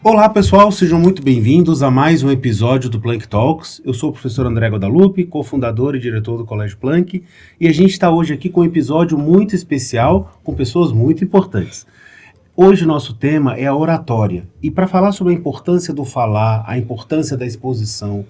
Olá pessoal, sejam muito bem-vindos a mais um episódio do Planck Talks. Eu sou o professor André Guadalupe, cofundador e diretor do Colégio Planck, e a gente está hoje aqui com um episódio muito especial, com pessoas muito importantes. Hoje o nosso tema é a oratória, e para falar sobre a importância do falar, a importância da exposição,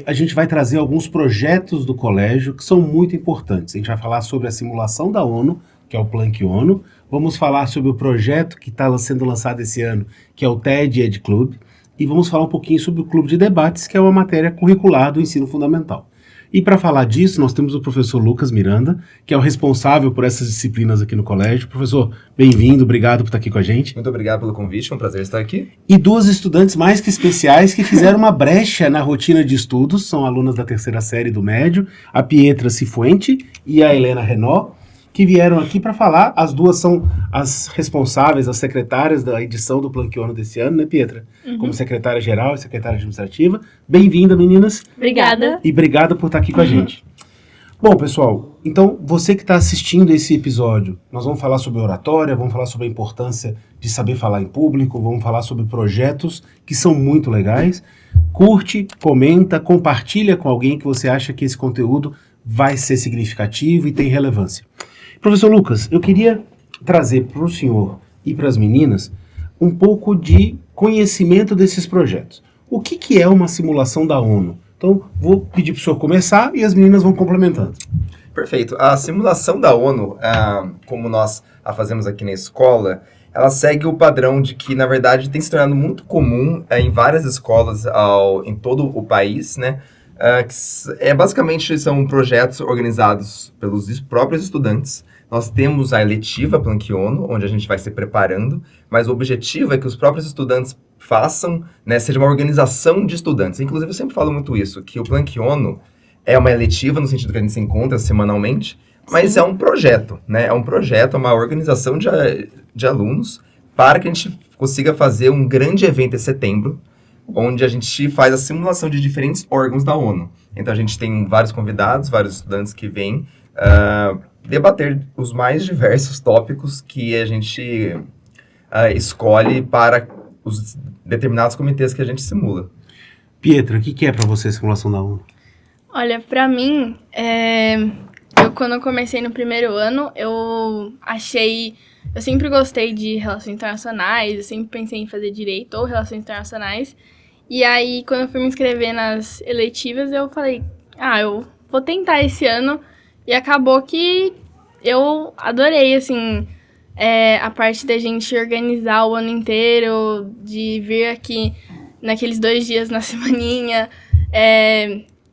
a gente vai trazer alguns projetos do colégio que são muito importantes. A gente vai falar sobre a simulação da ONU, que é o Planck ONU. Vamos falar sobre o projeto que está sendo lançado esse ano, que é o TED Ed Club. E vamos falar um pouquinho sobre o Clube de Debates, que é uma matéria curricular do ensino fundamental. E para falar disso, nós temos o professor Lucas Miranda, que é o responsável por essas disciplinas aqui no colégio. Professor, bem-vindo, obrigado por estar aqui com a gente. Muito obrigado pelo convite, é um prazer estar aqui. E duas estudantes mais que especiais que fizeram uma brecha na rotina de estudos, são alunas da terceira série do médio, a Pietra Cifuente e a Helena Renault, que vieram aqui para falar. As duas são as responsáveis, as secretárias da edição do Planck ONU desse ano, né, Pietra? Como secretária-geral e secretária administrativa. Bem-vinda, meninas. Obrigada. E obrigada por estar aqui com a gente. Bom, pessoal, então você que está assistindo esse episódio, nós vamos falar sobre oratória, vamos falar sobre a importância de saber falar em público, vamos falar sobre projetos que são muito legais. Curte, comenta, compartilha com alguém que você acha que esse conteúdo vai ser significativo e tem relevância. Professor Lucas, eu queria trazer para o senhor e para as meninas um pouco de conhecimento desses projetos. O que é uma simulação da ONU? Então, vou pedir para o senhor começar e as meninas vão complementando. Perfeito. A simulação da ONU, como nós a fazemos aqui na escola, ela segue o padrão de que, na verdade, tem se tornado muito comum em várias escolas em todo o país, né? Basicamente são projetos organizados pelos próprios estudantes. Nós temos a eletiva Planck ONU, onde a gente vai se preparando, mas o objetivo é que os próprios estudantes façam, né, seja uma organização de estudantes. Inclusive, eu sempre falo muito isso, que o Planck ONU é uma eletiva, no sentido que a gente se encontra semanalmente, mas é um projeto, né? É um projeto, é uma organização de alunos para que a gente consiga fazer um grande evento em setembro, onde a gente faz a simulação de diferentes órgãos da ONU. Então, a gente tem vários convidados, vários estudantes que vêm debater os mais diversos tópicos que a gente escolhe para os determinados comitês que a gente simula. Pietra, o que é para você a simulação da ONU? Olha, para mim, quando eu comecei no primeiro ano, eu sempre gostei de relações internacionais, eu sempre pensei em fazer direito ou relações internacionais. E aí, quando eu fui me inscrever nas eletivas, eu falei, eu vou tentar esse ano. E acabou que eu adorei, assim, a parte da gente organizar o ano inteiro, de vir aqui naqueles 2 dias na semaninha,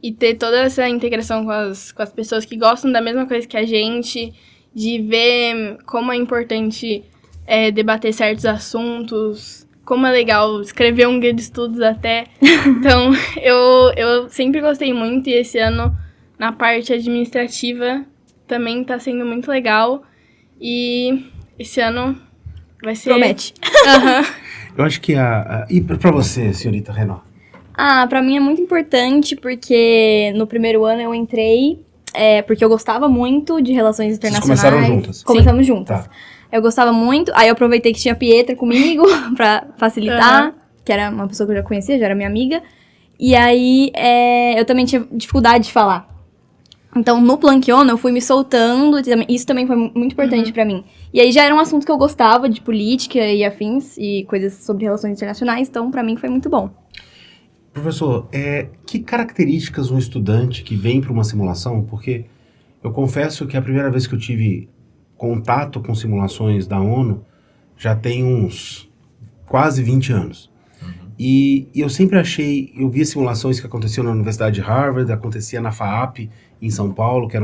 e ter toda essa integração com as pessoas que gostam da mesma coisa que a gente, de ver como é importante debater certos assuntos, como é legal escrever um guia de estudos até. Então, eu sempre gostei muito, e esse ano, na parte administrativa, também está sendo muito legal. E esse ano vai ser... Promete. Eu acho que E para você, senhorita Renault? Pra mim é muito importante, porque no primeiro ano eu entrei, porque eu gostava muito de relações internacionais. Vocês começaram juntas? Começamos juntas. Tá. Eu gostava muito, aí eu aproveitei que tinha a Pietra comigo pra facilitar, que era uma pessoa que eu já conhecia, já era minha amiga. E aí eu também tinha dificuldade de falar. Então, no Planck ONU, eu fui me soltando, isso também foi muito importante pra mim. E aí já era um assunto que eu gostava, de política e afins, e coisas sobre relações internacionais, então pra mim foi muito bom. Professor, que características um estudante que vem para uma simulação, porque eu confesso que a primeira vez que eu tive contato com simulações da ONU já tem uns quase 20 anos. E eu sempre eu via simulações que aconteciam na Universidade de Harvard, acontecia na FAAP, em São Paulo, que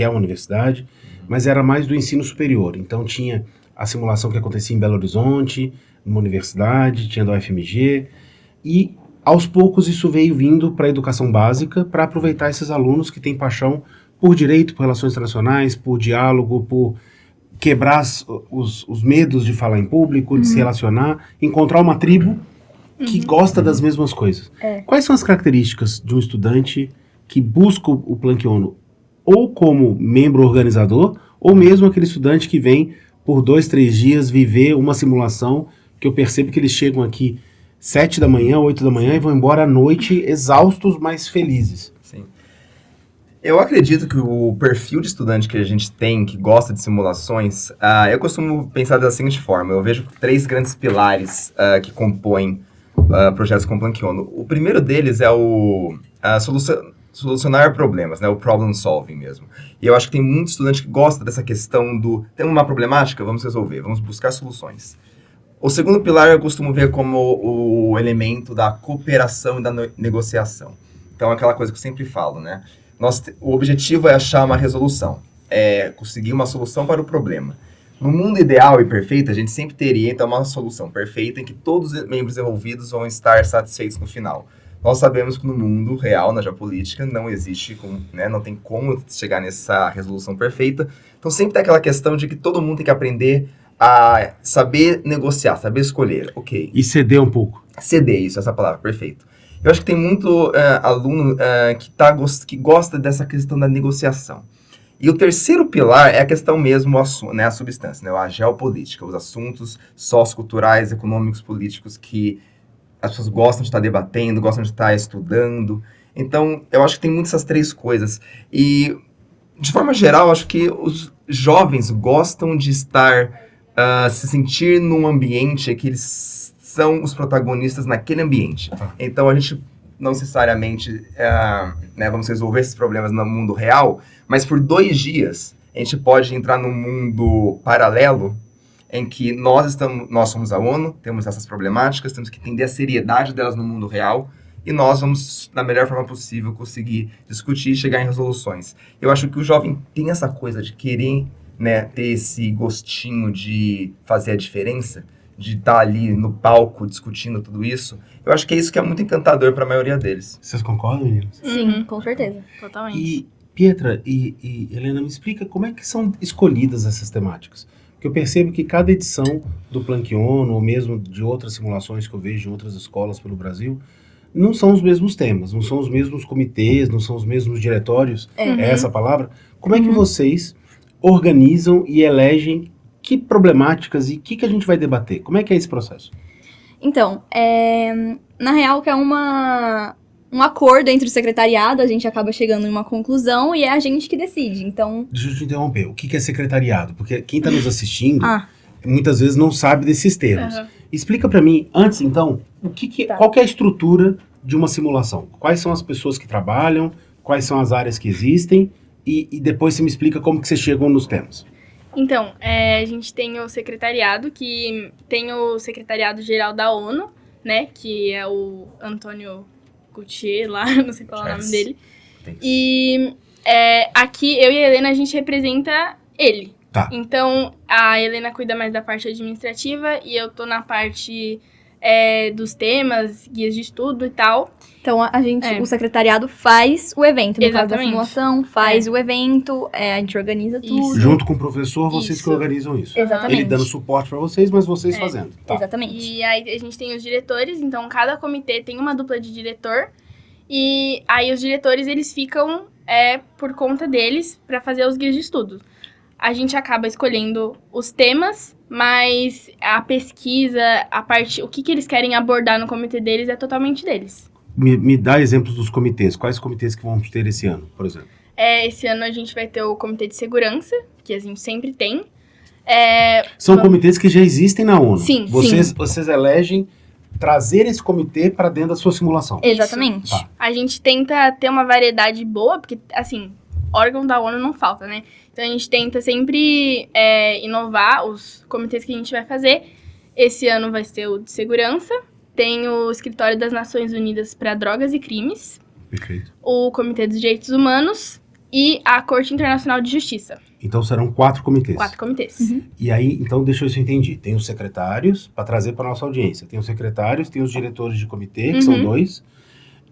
é uma universidade, mas era mais do ensino superior. Então tinha a simulação que acontecia em Belo Horizonte, numa universidade, tinha da UFMG, e aos poucos isso veio vindo para a educação básica, para aproveitar esses alunos que têm paixão por direito, por relações internacionais, por diálogo, por quebrar os medos de falar em público, de se relacionar, encontrar uma tribo que gosta das mesmas coisas. Quais são as características de um estudante que busca o Planck ONU ou como membro organizador ou mesmo aquele estudante que vem por 2, 3 dias viver uma simulação, que eu percebo que eles chegam aqui 7 da manhã, 8 da manhã e vão embora à noite exaustos, mas felizes. Sim. Eu acredito que o perfil de estudante que a gente tem, que gosta de simulações, eu costumo pensar da seguinte forma. Eu vejo 3 grandes pilares que compõem projetos com Plankiono. O primeiro deles é o solucionar problemas, né? O problem solving mesmo. E eu acho que tem muito estudante que gosta dessa questão do... Tem uma problemática? Vamos resolver, vamos buscar soluções. O segundo pilar eu costumo ver como o elemento da cooperação e da negociação. Então, é aquela coisa que eu sempre falo, né? O objetivo é achar uma resolução, é conseguir uma solução para o problema. No mundo ideal e perfeito, a gente sempre teria, então, uma solução perfeita em que todos os membros envolvidos vão estar satisfeitos no final. Nós sabemos que no mundo real, na geopolítica, não existe, né, não tem como chegar nessa resolução perfeita. Então, sempre tem aquela questão de que todo mundo tem que aprender a saber negociar, saber escolher, ok. E ceder um pouco. Ceder, isso, essa palavra, perfeito. Eu acho que tem muito aluno que gosta dessa questão da negociação. E o terceiro pilar é a questão mesmo, né, a substância, né, a geopolítica, os assuntos socioculturais, econômicos, políticos que as pessoas gostam de estar debatendo, gostam de estar estudando. Então, eu acho que tem muitas essas 3 coisas. E, de forma geral, acho que os jovens gostam de estar, se sentir num ambiente que eles são os protagonistas naquele ambiente. Então, a gente não necessariamente né, vamos resolver esses problemas no mundo real, mas por 2 dias a gente pode entrar num mundo paralelo em que nós somos a ONU, temos essas problemáticas, temos que entender a seriedade delas no mundo real e nós vamos, da melhor forma possível, conseguir discutir e chegar em resoluções. Eu acho que o jovem tem essa coisa de querer, né, ter esse gostinho de fazer a diferença, de estar ali no palco discutindo tudo isso. Eu acho que é isso que é muito encantador para a maioria deles. Vocês concordam, meninas? Sim, com certeza. Totalmente. E, Pietra e Helena, me explica como é que são escolhidas essas temáticas. Porque eu percebo que cada edição do Plankiono, ou mesmo de outras simulações que eu vejo em outras escolas pelo Brasil, não são os mesmos temas, não são os mesmos comitês, não são os mesmos diretórios, é essa a palavra. Como é que vocês organizam e elegem que problemáticas e o que a gente vai debater? Como é que é esse processo? Então, na real que é um acordo entre o secretariado, a gente acaba chegando em uma conclusão e é a gente que decide, então... Deixa eu te interromper, o que é secretariado? Porque quem está nos assistindo muitas vezes não sabe desses termos. Explica para mim, antes então, qual que é a estrutura de uma simulação? Quais são as pessoas que trabalham, quais são as áreas que existem e depois você me explica como que vocês chegam nos temas. Então, a gente tem o secretariado, que tem o secretariado-geral da ONU, né, que é o Antônio Gautier lá, não sei qual é o nome dele. E aqui, eu e a Helena, a gente representa ele. Tá. Então, a Helena cuida mais da parte administrativa e eu tô na parte dos temas, guias de estudo e tal. Então, a gente, o secretariado faz o evento, no caso da Exatamente. simulação, faz o evento, a gente organiza tudo. Isso. Junto com o professor, vocês Isso. que organizam isso. Exatamente. Ele dando suporte para vocês, mas vocês fazendo. Tá. Exatamente. E aí a gente tem os diretores, então cada comitê tem uma dupla de diretor. E aí os diretores, eles ficam por conta deles para fazer os guias de estudo. A gente acaba escolhendo os temas, mas a pesquisa, o que eles querem abordar no comitê deles é totalmente deles. Me dá exemplos dos comitês. Quais comitês que vamos ter esse ano, por exemplo? Esse ano a gente vai ter o comitê de segurança, que a gente sempre tem. São comitês que já existem na ONU. Sim, Vocês elegem trazer esse comitê para dentro da sua simulação. Exatamente. Tá. A gente tenta ter uma variedade boa, porque, assim, órgão da ONU não falta, né? Então, a gente tenta sempre inovar os comitês que a gente vai fazer. Esse ano vai ser o de segurança. Tem o Escritório das Nações Unidas para Drogas e Crimes. Perfeito. O Comitê dos Direitos Humanos e a Corte Internacional de Justiça. Então serão 4 comitês. 4 comitês. E aí, então, deixa eu ver se eu entendi. Tem os secretários, para trazer para nossa audiência. Tem os secretários, tem os diretores de comitê, que são 2,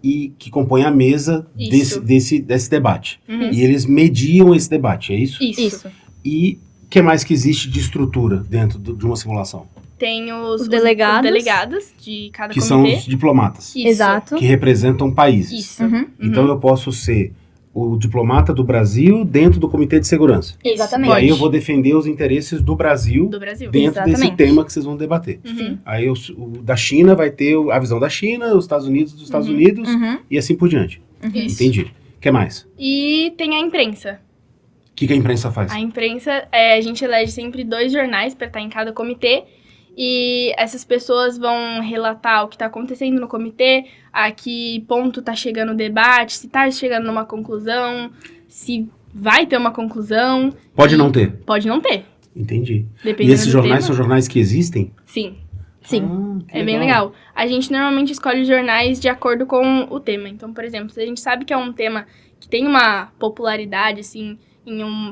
e que compõem a mesa desse debate. E eles mediam esse debate, é isso? Isso. E o que mais que existe de estrutura dentro de uma simulação? Tem os delegados. de cada Que comitê. são os diplomatas, Isso. Exato. que representam países. Isso. Então eu posso ser o diplomata do Brasil dentro do Comitê de Segurança. Exatamente. E aí eu vou defender os interesses do Brasil, Do Brasil. dentro desse Exatamente. tema que vocês vão debater. Uhum. Aí o da China vai ter a visão da China, os Estados Unidos dos Estados Unidos Uhum. e assim por diante. Isso. Entendi. O que mais? E tem a imprensa. O que a imprensa faz? A imprensa, a gente elege sempre 2 jornais para estar em cada comitê. E essas pessoas vão relatar o que está acontecendo no comitê, a que ponto está chegando o debate, se está chegando numa conclusão, se vai ter uma conclusão. Pode não ter. Pode não ter, Entendi. dependendo E esses do jornais tema. são jornais que existem? Sim, Sim. Ah, que é bem legal. A gente normalmente escolhe jornais de acordo com o tema. Então, por exemplo, se a gente sabe que é um tema que tem uma popularidade, assim,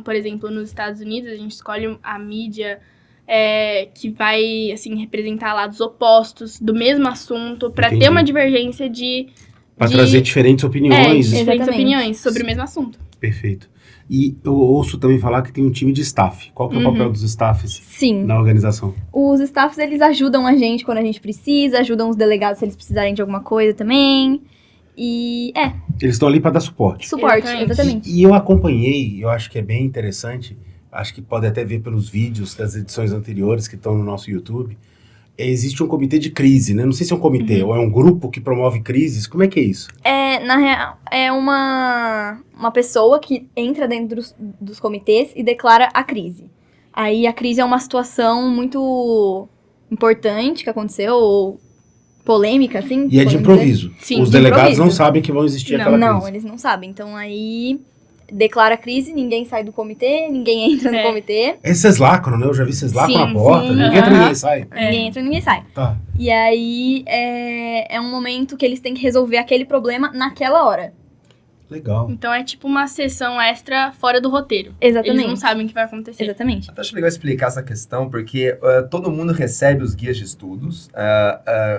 por exemplo, nos Estados Unidos, a gente escolhe a mídia que vai, assim, representar lados opostos do mesmo assunto, para Entendi. ter uma divergência de Para trazer diferentes opiniões. diferentes Exatamente. opiniões sobre o mesmo assunto. Perfeito. E eu ouço também falar que tem um time de staff. Qual que é o papel dos staffs Sim. na organização? Os staffs, eles ajudam a gente quando a gente precisa, ajudam os delegados se eles precisarem de alguma coisa também. E, Eles estão ali para dar suporte. suporte, Exatamente. exatamente. E eu acompanhei, eu acho que é bem interessante, acho que pode até ver pelos vídeos das edições anteriores que estão no nosso YouTube. Existe um comitê de crise, né? Não sei se é um comitê ou é um grupo que promove crises. Como é que é isso? Na real, é uma pessoa que entra dentro dos comitês e declara a crise. Aí a crise é uma situação muito importante que aconteceu, ou polêmica, assim. E é de podemos dizer. improviso. Sim, Os de delegados improviso. não sabem que vão existir aquela Não, crise. eles não sabem. Então aí declara a crise, ninguém sai do comitê, ninguém entra no É. comitê. Vocês lacram, né? Eu já vi vocês lacram Sim, na porta. sim. Ninguém entra, Aham. ninguém sai. Ninguém entra, ninguém sai. Tá. E aí é um momento que eles têm que resolver aquele problema naquela hora. Legal. Então é tipo uma sessão extra fora do roteiro. Exatamente. Eles não sabem o que vai acontecer. Exatamente. Até acho legal explicar essa questão, porque todo mundo recebe os guias de estudos.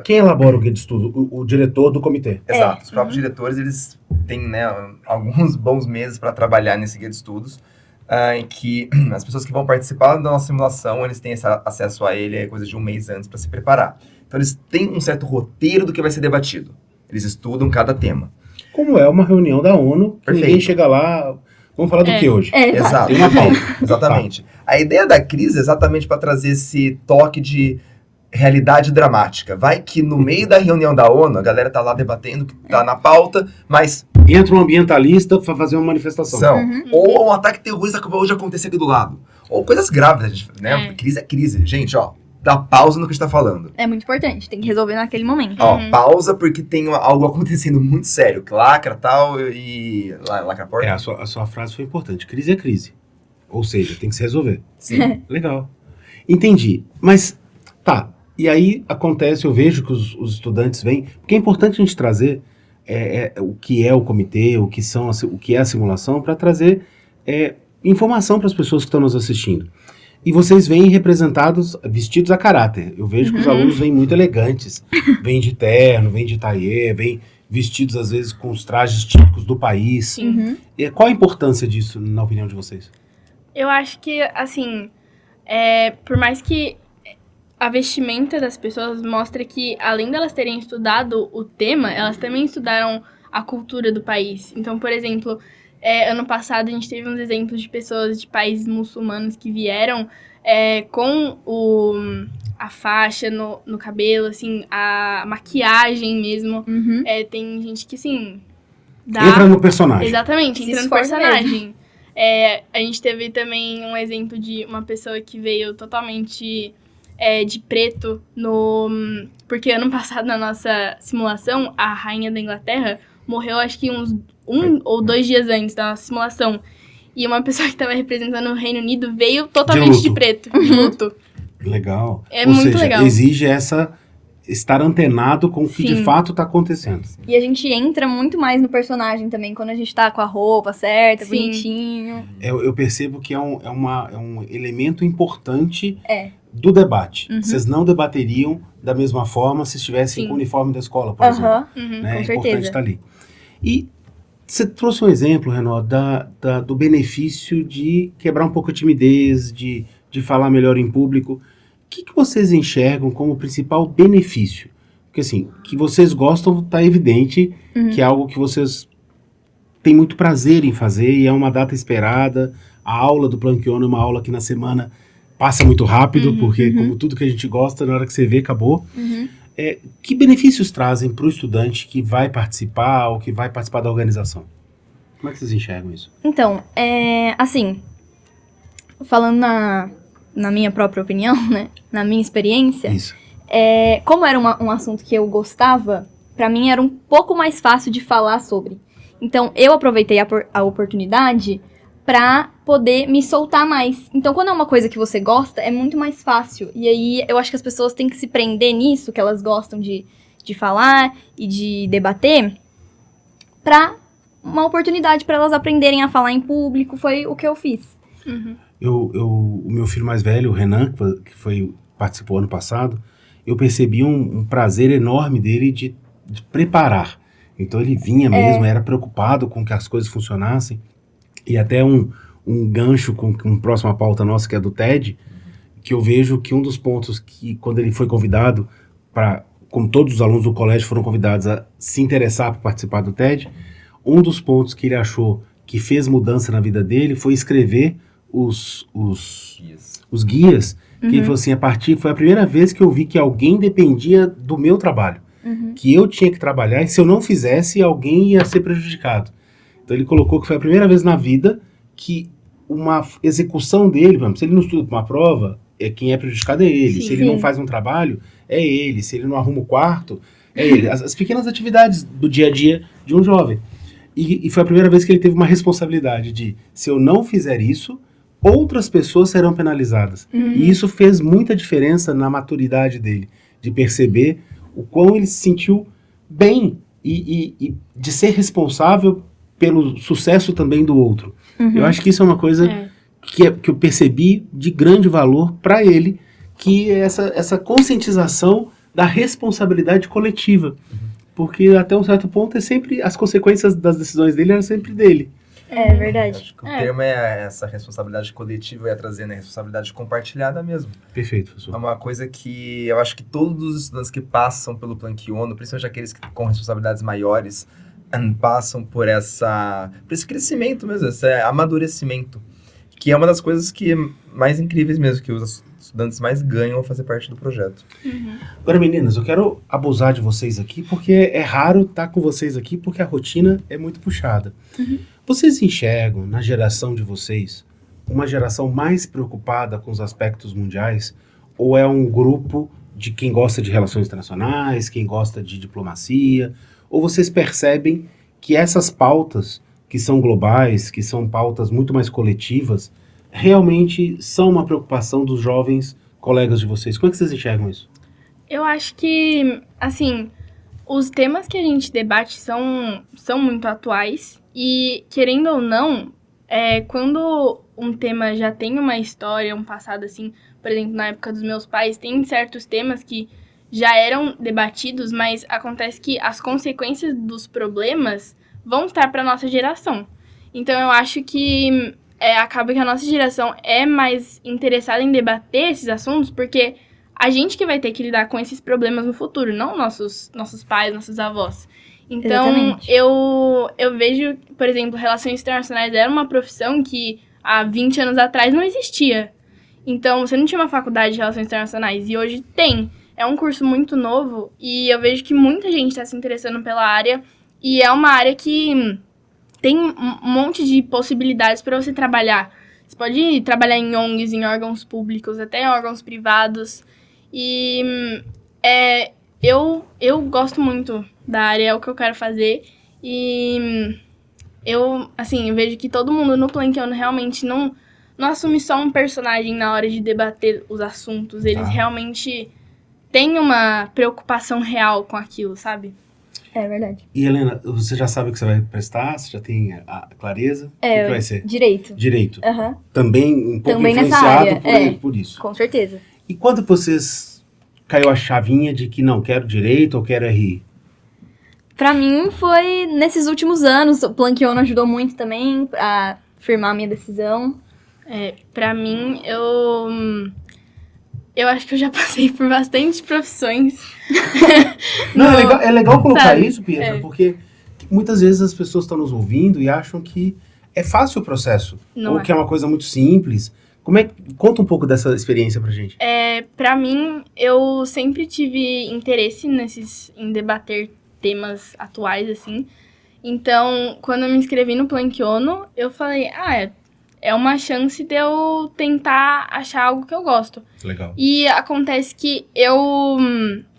Quem elabora o guia de estudo? O diretor do comitê. Exato. Os próprios diretores, eles têm, né, alguns bons meses para trabalhar nesse guia de estudos, em que as pessoas que vão participar da nossa simulação, eles têm acesso a ele coisa de um mês antes para se preparar. Então, eles têm um certo roteiro do que vai ser debatido. Eles estudam cada tema. Como é uma reunião da ONU, que Perfeito. ninguém chega lá... Vamos falar do que hoje? Exato. Tem uma pauta. Exatamente. A ideia da crise é exatamente para trazer esse toque de realidade dramática. Vai que no meio da reunião da ONU, a galera tá lá debatendo, que tá na pauta, mas Entra um ambientalista para fazer uma manifestação. são. Ou um ataque terrorista que acabou de acontecer aqui do lado. Ou coisas graves, né? É. Crise é crise. Gente, ó, dá pausa no que a gente tá falando. É muito importante, tem que resolver naquele momento. Ó, pausa porque tem algo acontecendo muito sério. Que lacra tal e... Lacra a porta? A sua frase foi importante. Crise é crise. Ou seja, tem que se resolver. Sim. Legal. Entendi. Mas, tá. E aí acontece, eu vejo que os estudantes vêm... Porque é importante a gente trazer o que é o comitê, o que é a simulação, para trazer informação para as pessoas que estão nos assistindo. E vocês vêm representados, vestidos a caráter. Eu vejo que os alunos vêm muito elegantes. Vêm de terno, vêm de taillé, vêm vestidos, às vezes, com os trajes típicos do país. Sim. Uhum. E qual a importância disso, na opinião de vocês? Eu acho que, assim, por mais que a vestimenta das pessoas mostra que, além delas terem estudado o tema, elas também estudaram a cultura do país. Então, por exemplo, ano passado a gente teve uns exemplos de pessoas de países muçulmanos que vieram com a faixa no cabelo, assim, a maquiagem mesmo. Uhum. Tem gente que, assim, Entra no personagem. Exatamente, Se entra no esforça personagem. A gente teve também um exemplo de uma pessoa que veio totalmente de preto porque ano passado na nossa simulação, a rainha da Inglaterra morreu acho que uns 1 ou 2 dias antes da nossa simulação. E uma pessoa que estava representando o Reino Unido veio totalmente de preto, de luto. Legal. É Ou muito seja, legal. exige estar antenado com o que de Sim. fato está acontecendo. E a gente entra muito mais no personagem também, quando a gente tá com a roupa certa, Sim. bonitinho. Eu percebo que é um elemento importante É. do debate. Uhum. Vocês não debateriam da mesma forma se estivessem Sim. com o uniforme da escola, por exemplo. Aham. Uhum. Né? com É certeza. importante estar ali. E você trouxe um exemplo, Renato, do benefício de quebrar um pouco a timidez, de falar melhor em público. O que vocês enxergam como principal benefício? Porque assim, que vocês gostam, está evidente que é algo que vocês tem muito prazer em fazer e é uma data esperada. A aula do Plankiono é uma aula que na semana passa muito rápido, porque como tudo que a gente gosta, na hora que você vê, acabou. Que benefícios trazem para o estudante que vai participar ou que vai participar da organização? Como é que vocês enxergam isso? Então, assim, falando na minha própria opinião, né? Na minha experiência, Isso. como era um assunto que eu gostava, pra mim era um pouco mais fácil de falar sobre. Então, eu aproveitei a oportunidade pra poder me soltar mais. Então, quando é uma coisa que você gosta, é muito mais fácil. E aí, eu acho que as pessoas têm que se prender nisso, que elas gostam de falar e de debater, pra uma oportunidade pra elas aprenderem a falar em público. Foi o que eu fiz. O meu filho mais velho, o Renan, que participou ano passado, eu percebi um prazer enorme dele de preparar. Então ele vinha mesmo, era preocupado com que as coisas funcionassem. E até um gancho com próxima pauta nossa, que é do TED, que eu vejo que um dos pontos que, quando ele foi convidado, como todos os alunos do colégio foram convidados a se interessar por participar do TED, um dos pontos que ele achou que fez mudança na vida dele foi escrever os guias, que ele falou assim, foi a primeira vez que eu vi que alguém dependia do meu trabalho, que eu tinha que trabalhar, e se eu não fizesse, alguém ia ser prejudicado. Então ele colocou que foi a primeira vez na vida que uma execução dele, se ele não estuda para uma prova, quem é prejudicado é ele. Sim, se ele não faz um trabalho, é ele. Se ele não arruma o quarto, é ele. As pequenas atividades do dia a dia de um jovem. E foi a primeira vez que ele teve uma responsabilidade de, se eu não fizer isso, outras pessoas serão penalizadas. E isso fez muita diferença na maturidade dele, de perceber o quão ele se sentiu bem e de ser responsável pelo sucesso também do outro. Eu acho que isso é uma coisa que eu percebi de grande valor para ele, que é essa conscientização da responsabilidade coletiva. Porque até um certo ponto as consequências das decisões dele eram sempre dele. É verdade. Acho que o termo é essa responsabilidade coletiva, ia trazendo a responsabilidade compartilhada mesmo. Perfeito, professor. É uma coisa que eu acho que todos os estudantes que passam pelo Plankiono, principalmente aqueles com responsabilidades maiores, passam por esse crescimento mesmo, esse amadurecimento, que é uma das coisas que mais incríveis mesmo, que os estudantes mais ganham ao fazer parte do projeto. Agora, meninas, eu quero abusar de vocês aqui, porque é raro estar com vocês aqui, porque a rotina é muito puxada. Vocês enxergam, na geração de vocês, uma geração mais preocupada com os aspectos mundiais, ou é um grupo de quem gosta de relações internacionais, quem gosta de diplomacia, ou vocês percebem que essas pautas, que são globais, que são pautas muito mais coletivas, realmente são uma preocupação dos jovens colegas de vocês? Como é que vocês enxergam isso? Eu acho que, assim, os temas que a gente debate são muito atuais e, querendo ou não, quando um tema já tem uma história, um passado, assim, por exemplo, na época dos meus pais, tem certos temas que já eram debatidos, mas acontece que as consequências dos problemas vão estar para a nossa geração. Então, eu acho que acaba que a nossa geração é mais interessada em debater esses assuntos, porque a gente que vai ter que lidar com esses problemas no futuro, não nossos pais, nossos avós. Então, eu vejo, por exemplo, relações internacionais era uma profissão que há 20 anos atrás não existia. Então, você não tinha uma faculdade de relações internacionais, e hoje tem. É um curso muito novo, e eu vejo que muita gente está se interessando pela área, e é uma área que tem um monte de possibilidades para você trabalhar. Você pode trabalhar em ONGs, em órgãos públicos, até em órgãos privados. E eu gosto muito da área, é o que eu quero fazer. E eu vejo que todo mundo no Plankiono realmente não assume só um personagem na hora de debater os assuntos. Eles realmente têm uma preocupação real com aquilo, sabe? É verdade. E, Helena, você já sabe o que você vai prestar? Você já tem a clareza? O que vai ser? Direito. Direito. Aham. Também um pouco Também nessa influenciado área, por isso. Com certeza. E quando vocês caiu a chavinha de que não, quero direito ou quero RI? Pra mim foi nesses últimos anos, o Plankiono ajudou muito também a firmar a minha decisão. Pra mim, eu acho que eu já passei por bastante profissões. Não, é legal colocar sabe? isso, Pietra, porque muitas vezes as pessoas estão nos ouvindo e acham que é fácil o processo, Não ou é. que é uma coisa muito simples. Conta um pouco dessa experiência pra gente. Pra mim, eu sempre tive interesse em debater temas atuais, assim. Então, quando eu me inscrevi no Planck ONU, eu falei, é uma chance de eu tentar achar algo que eu gosto. Legal. E acontece que eu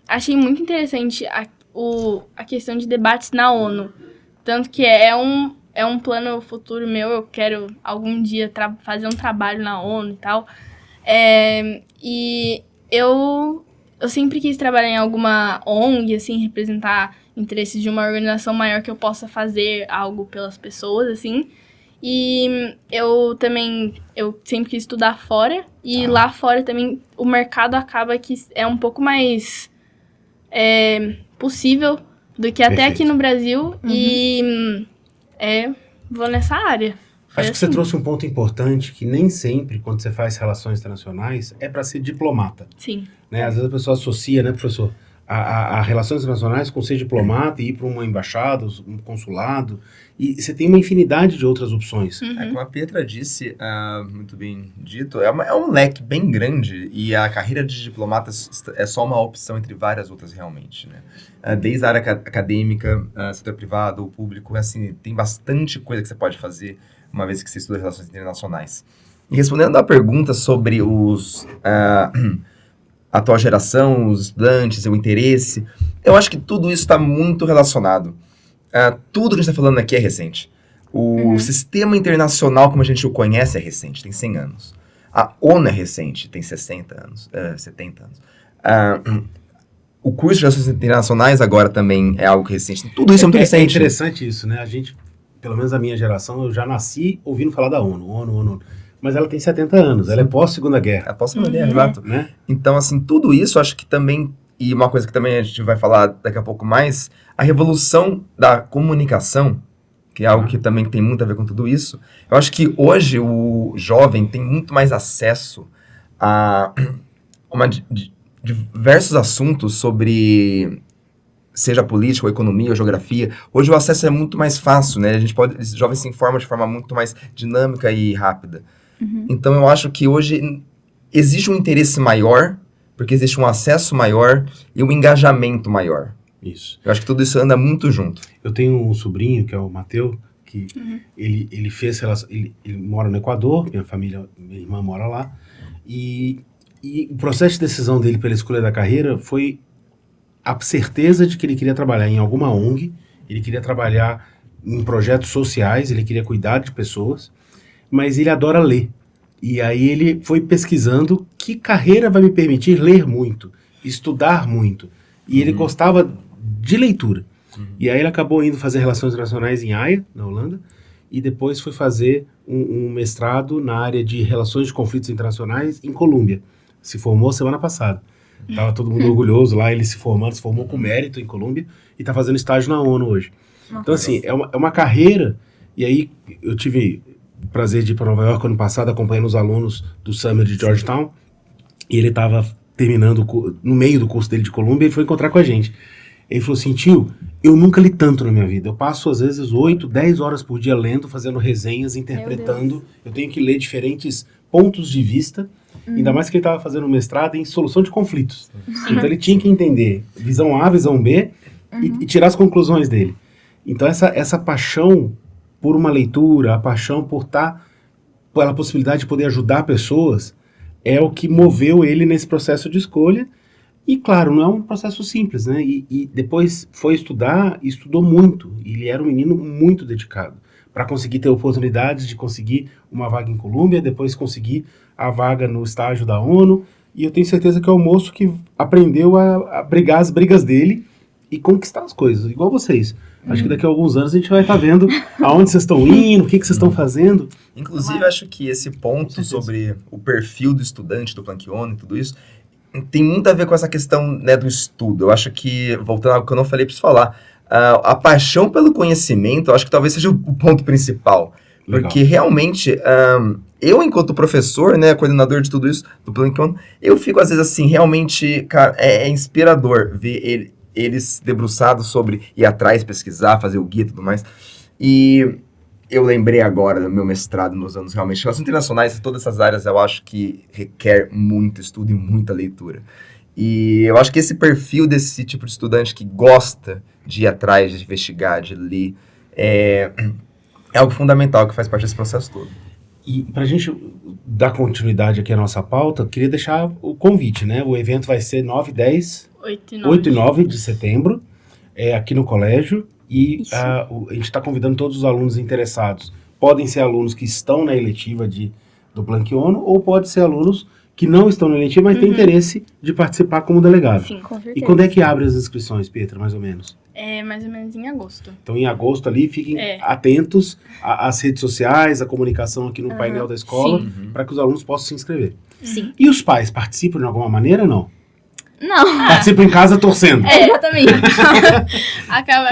achei muito interessante a questão de debates na ONU. Tanto que é um plano futuro meu, eu quero algum dia fazer um trabalho na ONU e tal. E eu sempre quis trabalhar em alguma ONG, assim, representar interesses de uma organização maior que eu possa fazer algo pelas pessoas, assim. E eu sempre quis estudar fora, e lá fora também o mercado acaba que é um pouco mais possível do que até Perfeito. aqui no Brasil, e vou nessa área. Foi Acho que você assim. trouxe um ponto importante, que nem sempre, quando você faz relações internacionais, é para ser diplomata. Sim. Né? Às vezes a pessoa associa, né, professor, a relações internacionais com ser diplomata e ir para uma embaixada, um consulado, e você tem uma infinidade de outras opções. Como a Pietra disse, muito bem dito, é um leque bem grande e a carreira de diplomata é só uma opção entre várias outras realmente, né? Desde a área acadêmica, setor privado, o público, assim, tem bastante coisa que você pode fazer uma vez que você estuda relações internacionais. E respondendo à pergunta sobre a atual geração, os estudantes, o interesse, eu acho que tudo isso está muito relacionado. Tudo que a gente está falando aqui é recente. O sistema internacional, como a gente o conhece, é recente, tem 100 anos. A ONU é recente, tem 60 anos, 70 anos. O curso de Relações Internacionais agora também é algo recente. Tudo isso é muito É recente. interessante isso, né? A gente, pelo menos a minha geração, eu já nasci ouvindo falar da ONU. Mas ela tem 70 anos, ela é pós-Segunda Guerra. Após a Guerra, exato. Né? Então, assim, tudo isso acho que também, e uma coisa que também a gente vai falar daqui a pouco mais, a revolução da comunicação, que é algo que também tem muito a ver com tudo isso. Eu acho que hoje o jovem tem muito mais acesso a diversos assuntos sobre, seja política, ou economia, ou geografia. Hoje o acesso é muito mais fácil, né? Os jovens se informam de forma muito mais dinâmica e rápida. Então eu acho que hoje existe um interesse maior, porque existe um acesso maior e um engajamento maior. Isso. Eu acho que tudo isso anda muito junto. Eu tenho um sobrinho, que é o Mateus, que ele fez relação, ele mora no Equador, minha irmã mora lá, e o processo de decisão dele pela escolha da carreira foi a certeza de que ele queria trabalhar em alguma ONG, ele queria trabalhar em projetos sociais, ele queria cuidar de pessoas, mas ele adora ler. E aí ele foi pesquisando que carreira vai me permitir ler muito, estudar muito. E ele gostava de leitura. E aí ele acabou indo fazer Relações Internacionais em Haia, na Holanda, e depois foi fazer um mestrado na área de Relações de Conflitos Internacionais em Colômbia. Se formou semana passada. Tava todo mundo orgulhoso lá, ele se formou com mérito em Colômbia e está fazendo estágio na ONU hoje. Então, assim, é uma carreira. E aí eu tive o prazer de ir para Nova York ano passado, acompanhando os alunos do Summit de Georgetown, e ele estava terminando, no meio do curso dele de Colômbia, ele foi encontrar com a gente. Ele falou assim, tio, eu nunca li tanto na minha vida, eu passo às vezes 8, 10 horas por dia lendo, fazendo resenhas, interpretando, eu tenho que ler diferentes pontos de vista, ainda mais que ele estava fazendo um mestrado em solução de conflitos. Então ele tinha que entender visão A, visão B, e tirar as conclusões dele. Então essa paixão por uma leitura, a paixão pela possibilidade de poder ajudar pessoas, é o que moveu ele nesse processo de escolha. E claro, não é um processo simples, né? E depois foi estudar e estudou muito. E ele era um menino muito dedicado para conseguir ter oportunidades de conseguir uma vaga em Colômbia, depois conseguir a vaga no estágio da ONU. E eu tenho certeza que é um moço que aprendeu a brigar as brigas dele e conquistar as coisas, igual vocês. Acho que daqui a alguns anos a gente vai estar vendo aonde vocês estão indo, o que vocês estão fazendo. Inclusive, acho que esse ponto sobre o perfil do estudante do Planck ONU e tudo isso tem muito a ver com essa questão, né, do estudo. Eu acho que, voltando ao que eu não falei, preciso falar, a paixão pelo conhecimento, eu acho que talvez seja o ponto principal. Legal. Porque realmente, eu enquanto professor, né, coordenador de tudo isso, do Planck ONU, eu fico às vezes assim, realmente, cara, é inspirador ver eles debruçados sobre ir atrás, pesquisar, fazer o guia e tudo mais. E eu lembrei agora do meu mestrado nos anos realmente. Relações internacionais, todas essas áreas eu acho que requer muito estudo e muita leitura. E eu acho que esse perfil desse tipo de estudante que gosta de ir atrás, de investigar, de ler, é algo fundamental que faz parte desse processo todo. E para a gente dar continuidade aqui à nossa pauta, eu queria deixar o convite, né? O evento vai ser 9, 10, 8 e 9 de setembro, aqui no colégio. E a gente está convidando todos os alunos interessados. Podem ser alunos que estão na eletiva do Plankiono, ou pode ser alunos que não estão na eletiva, mas têm interesse de participar como delegado. Sim, com certeza. E quando é que abre as inscrições, Pietra, mais ou menos? É mais ou menos em agosto. Então, em agosto ali, fiquem atentos às redes sociais, à comunicação aqui no painel da escola, para que os alunos possam se inscrever. Sim. E os pais participam de alguma maneira ou não? Não. Participam em casa torcendo. Exatamente.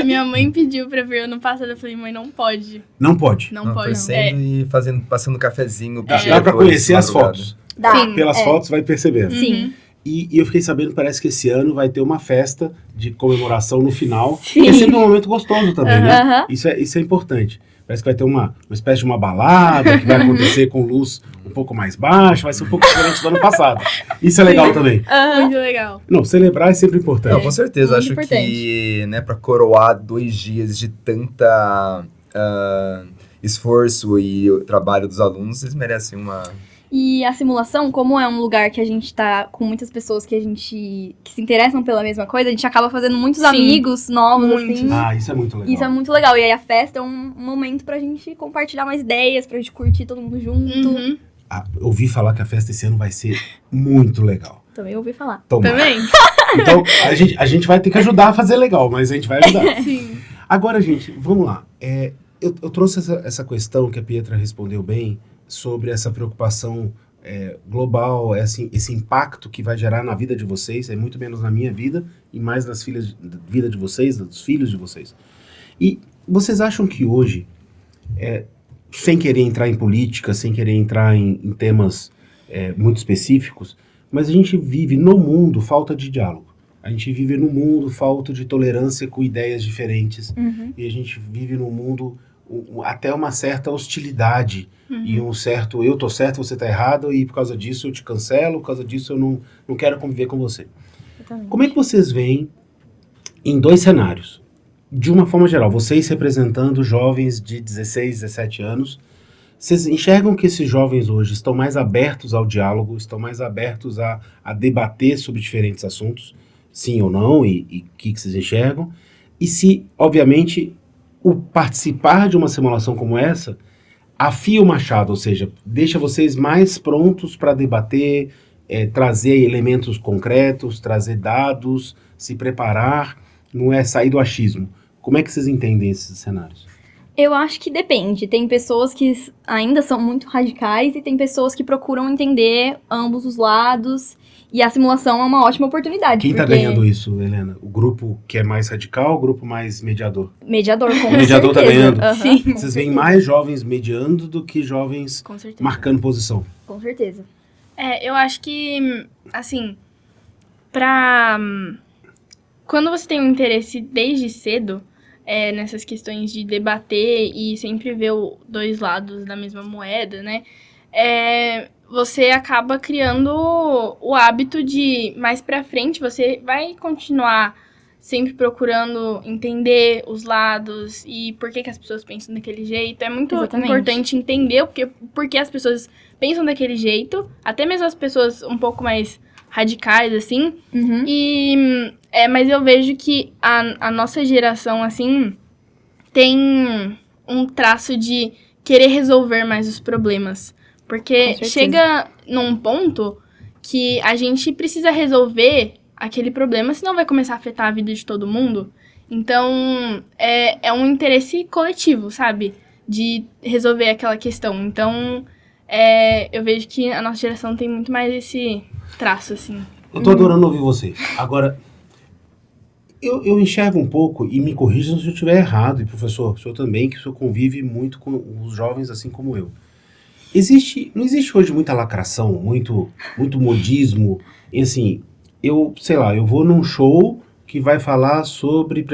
Minha mãe pediu pra vir ano passado, eu falei, mãe, não pode. Não pode. Não pode. Torcendo e passando cafezinho. Dá para conhecer as fotos. Dá. Sim. Pelas fotos vai percebendo. Sim. E eu fiquei sabendo, parece que esse ano vai ter uma festa de comemoração no final. Sim. Que é sempre um momento gostoso também, né? Aham. Isso é importante. Parece que vai ter uma espécie de uma balada que vai acontecer com luz um pouco mais baixa, vai ser um pouco diferente do ano passado. Isso é legal também. Muito legal. Não, celebrar é sempre importante. Não, com certeza. muito Acho importante. que, né, para coroar 2 dias de tanta esforço e o trabalho dos alunos, eles merecem uma... E a simulação, como é um lugar que a gente tá com muitas pessoas que se interessam pela mesma coisa, a gente acaba fazendo muitos Sim. amigos novos, Muitos. assim. Ah, isso é muito legal. Isso é muito legal. E aí a festa é um momento pra gente compartilhar mais ideias, pra gente curtir todo mundo junto. Uhum. Ouvi falar que a festa esse ano vai ser muito legal. Também ouvi falar. Tomara. Também? Então, a gente vai ter que ajudar a fazer legal, mas a gente vai ajudar. Sim. Agora, gente, vamos lá. Eu trouxe essa questão que a Pietra respondeu bem sobre essa preocupação global, esse impacto que vai gerar na vida de vocês, é muito menos na minha vida e mais nas vida de vocês, dos filhos de vocês. E vocês acham que hoje, sem querer entrar em política, sem querer entrar em temas muito específicos, mas a gente vive no mundo falta de diálogo. A gente vive no mundo falta de tolerância com ideias diferentes. Uhum. E a gente vive no mundo até uma certa hostilidade e um certo, eu tô certo, você tá errado, e por causa disso eu te cancelo, por causa disso eu não quero conviver com você. Exatamente. Como é que vocês veem em 2 cenários? De uma forma geral, vocês representando jovens de 16, 17 anos, vocês enxergam que esses jovens hoje estão mais abertos ao diálogo, estão mais abertos a debater sobre diferentes assuntos, sim ou não, e o que vocês enxergam? E se, obviamente, o participar de uma simulação como essa afia o machado, ou seja, deixa vocês mais prontos para debater, trazer elementos concretos, trazer dados, se preparar, não é sair do achismo. Como é que vocês entendem esses cenários? Eu acho que depende. Tem pessoas que ainda são muito radicais e tem pessoas que procuram entender ambos os lados. E a simulação é uma ótima oportunidade. Quem está porque ganhando isso, Helena? O grupo que é mais radical ou o grupo mais mediador? Mediador, com O mediador tá certeza. ganhando. Aham, Sim. com Vocês veem certeza. mais jovens mediando do que jovens Com certeza. marcando posição. Com certeza. Eu acho que, assim, quando você tem um interesse desde cedo nessas questões de debater e sempre ver dois lados da mesma moeda, né? Você acaba criando o hábito de, mais pra frente, você vai continuar sempre procurando entender os lados e por que as pessoas pensam daquele jeito. É muito Exatamente. importante entender por que as pessoas pensam daquele jeito, até mesmo as pessoas um pouco mais radicais, assim. Uhum. Mas eu vejo que a nossa geração, assim, tem um traço de querer resolver mais os problemas. Com Porque certeza. chega num ponto que a gente precisa resolver aquele problema, senão vai começar a afetar a vida de todo mundo. Então, é um interesse coletivo, sabe? De resolver aquela questão. Então, eu vejo que a nossa geração tem muito mais esse traço, assim. Eu tô adorando ouvir vocês. Agora, eu enxergo um pouco, e me corrijam se eu estiver errado, e professor, o senhor também, que o senhor convive muito com os jovens assim como eu. Não existe hoje muita lacração, muito modismo, e assim, eu vou num show que vai falar sobre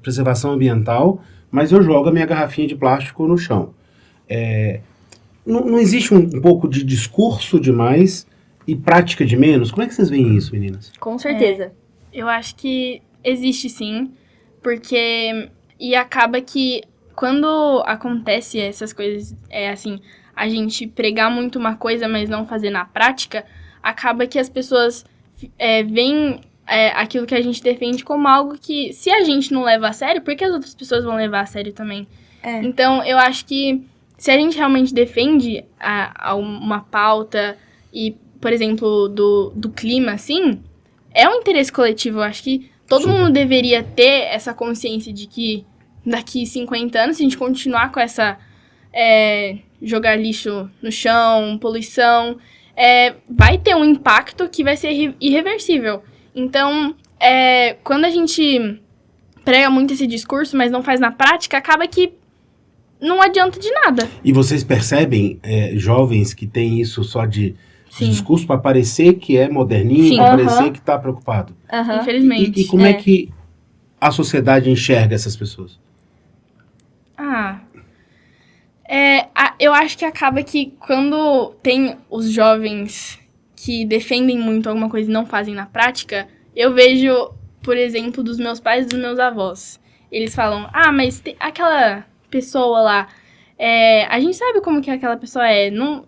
preservação ambiental, mas eu jogo a minha garrafinha de plástico no chão. Não existe um pouco de discurso demais e prática de menos? Como é que vocês veem isso, meninas? Com certeza. Eu acho que existe sim, porque... E acaba que quando acontece essas coisas, assim, a gente pregar muito uma coisa, mas não fazer na prática, acaba que as pessoas veem aquilo que a gente defende como algo que, se a gente não leva a sério, por que as outras pessoas vão levar a sério também? Então, eu acho que se a gente realmente defende uma pauta e, por exemplo, do clima, assim, é um interesse coletivo. Eu acho que todo mundo deveria ter essa consciência de que daqui 50 anos, se a gente continuar com essa jogar lixo no chão, poluição, vai ter um impacto que vai ser irreversível. Então, quando a gente prega muito esse discurso, mas não faz na prática, acaba que não adianta de nada. E vocês percebem jovens que têm isso só de Sim. discurso para parecer que é moderninho, Sim. para parecer que está preocupado? Infelizmente. E como é que a sociedade enxerga essas pessoas? Eu acho que acaba que quando tem os jovens que defendem muito alguma coisa e não fazem na prática, eu vejo, por exemplo, dos meus pais e dos meus avós. Eles falam, mas tem aquela pessoa lá, a gente sabe como que aquela pessoa não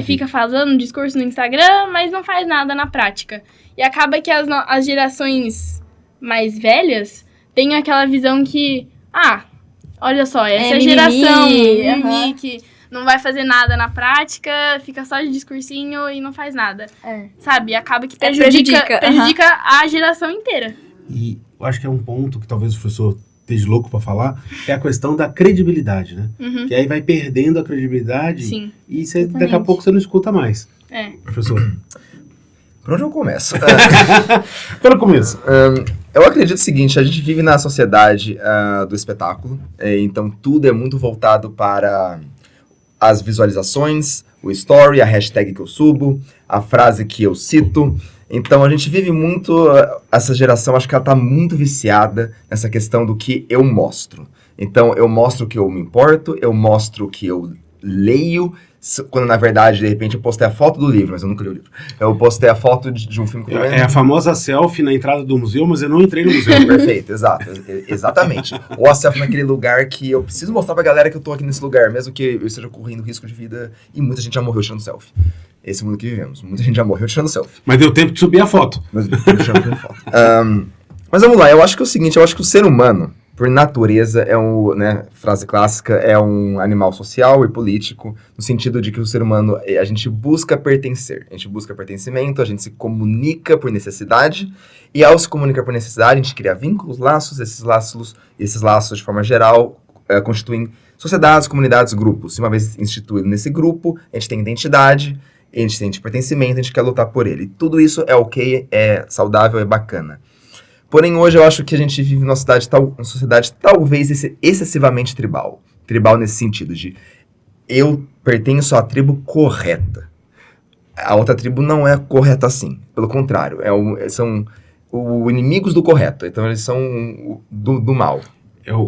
fica fazendo discurso no Instagram, mas não faz nada na prática. E acaba que as gerações mais velhas têm aquela visão que, olha só, essa mimimi, geração mimimi, que não vai fazer nada na prática, fica só de discursinho e não faz nada. Sabe? Acaba que prejudica a geração inteira. E eu acho que é um ponto que talvez o professor esteja louco para falar, é a questão da credibilidade, né? Uhum. Que aí vai perdendo a credibilidade. Sim. E daqui a pouco você não escuta mais. Professor. Por onde eu começo? Pelo começo. Eu acredito o seguinte, a gente vive na sociedade do espetáculo, então tudo é muito voltado para as visualizações, o story, a hashtag que eu subo, a frase que eu cito. Então a gente vive muito, essa geração, acho que ela tá muito viciada nessa questão do que eu mostro. Então eu mostro o que eu me importo, eu mostro o que eu leio, quando na verdade, de repente, eu postei a foto do livro, mas eu nunca li o livro. Eu postei a foto de um filme que eu tô vendo. É a famosa selfie na entrada do museu, mas eu não entrei no museu. Perfeito, exato, exatamente. Ou a selfie naquele lugar que eu preciso mostrar pra galera que eu tô aqui nesse lugar, mesmo que eu esteja correndo risco de vida, e muita gente já morreu tirando selfie. Esse mundo que vivemos, muita gente já morreu tirando selfie. Mas deu tempo de subir a foto. Mas vamos lá, eu acho que é o seguinte, eu acho que o ser humano, por natureza, frase clássica, é um animal social e político, no sentido de que o ser humano, a gente busca pertencer, a gente busca pertencimento, a gente se comunica por necessidade, e ao se comunicar por necessidade, a gente cria vínculos, laços, esses laços, de forma geral, constituem sociedades, comunidades, grupos. E uma vez instituído nesse grupo, a gente tem identidade, a gente sente pertencimento, a gente quer lutar por ele. Tudo isso é ok, é saudável, é bacana. Porém, hoje eu acho que a gente vive numa sociedade talvez excessivamente tribal. Tribal nesse sentido de eu pertenço à tribo correta. A outra tribo não é correta assim. Pelo contrário, são inimigos do correto. Então eles são do mal. É o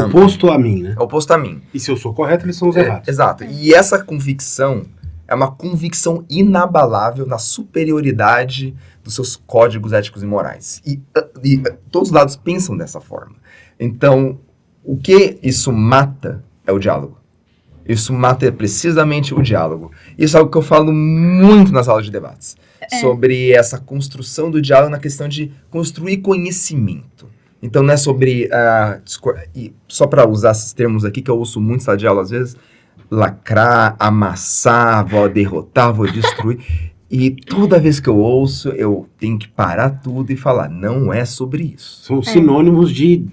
oposto a mim, né? É o oposto a mim. E se eu sou correto, eles são os errados. Exato. E essa convicção é uma convicção inabalável na superioridade dos seus códigos éticos e morais. E todos os lados pensam dessa forma. Então, o que isso mata é o diálogo. Isso mata precisamente o diálogo. Isso é algo que eu falo muito nas aulas de debates. Sobre essa construção do diálogo na questão de construir conhecimento. Então, não é sobre... só para usar esses termos aqui, que eu ouço muito em sala de aula às vezes, lacrar, amassar, vou derrotar, vou destruir... E toda vez que eu ouço, eu tenho que parar tudo e falar, não é sobre isso. São sinônimos de...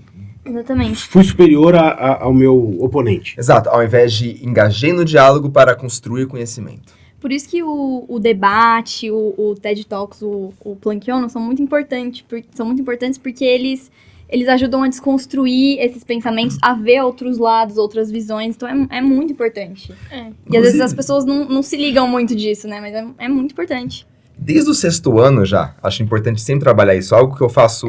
Exatamente. Fui superior ao meu oponente. Exato, ao invés de engajei no diálogo para construir conhecimento. Por isso que o debate, o TED Talks, o Plankyono são muito importantes, porque eles ajudam a desconstruir esses pensamentos, a ver outros lados, outras visões. Então, é muito importante. E às vezes as pessoas não se ligam muito disso, né? Mas é muito importante. Desde o 6º ano já, acho importante sempre trabalhar isso. Algo que eu faço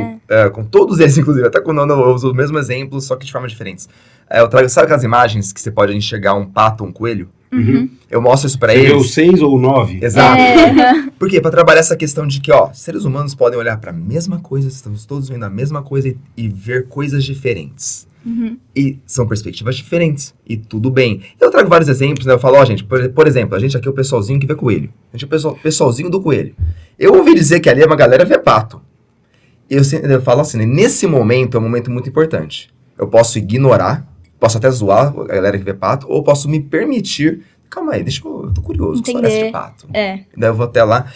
com todos eles, inclusive. Até quando eu uso o mesmo exemplo, só que de formas diferentes. Eu trago, sabe aquelas imagens que você pode enxergar um pato ou um coelho? Eu mostro isso pra Você vê eles. o 6 ou o 9? Exato. Por quê? Pra trabalhar essa questão de que, seres humanos podem olhar pra mesma coisa, estamos todos vendo a mesma coisa e ver coisas diferentes. E são perspectivas diferentes. E tudo bem. Eu trago vários exemplos, né? Eu falo, gente, por exemplo, a gente aqui é o pessoalzinho que vê coelho. A gente é o pessoalzinho do coelho. Eu ouvi dizer que ali uma galera vê pato. Eu falo assim, nesse momento é um momento muito importante. Eu posso ignorar, posso até zoar a galera que vê pato, ou posso me permitir, calma aí, eu tô curioso, que história é essa de pato? Daí eu vou até lá,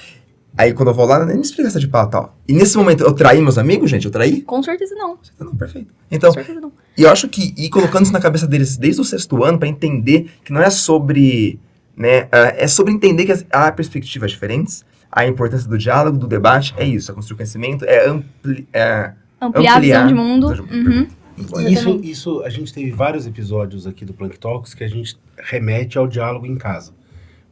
aí quando eu vou lá, nem me explica essa de pato, tal. E nesse momento, eu traí meus amigos, gente? Eu traí? Com certeza não. Não, perfeito. Então, Com certeza não. e eu acho que ir colocando isso na cabeça deles desde o 6º ano, pra entender que não é sobre, né, é sobre entender que há perspectivas diferentes, a importância do diálogo, do debate, é isso, é construir conhecimento, Ampliar a visão de mundo. Isso, a gente teve vários episódios aqui do Plank Talks que a gente remete ao diálogo em casa.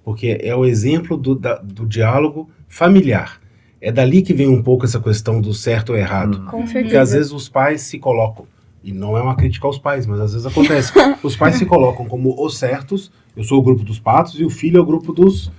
Porque é o exemplo do diálogo familiar. É dali que vem um pouco essa questão do certo ou errado. Com Porque certeza. às vezes os pais se colocam, e não é uma crítica aos pais, mas às vezes acontece. Os pais se colocam como os certos, eu sou o grupo dos patos, e o filho é o grupo dos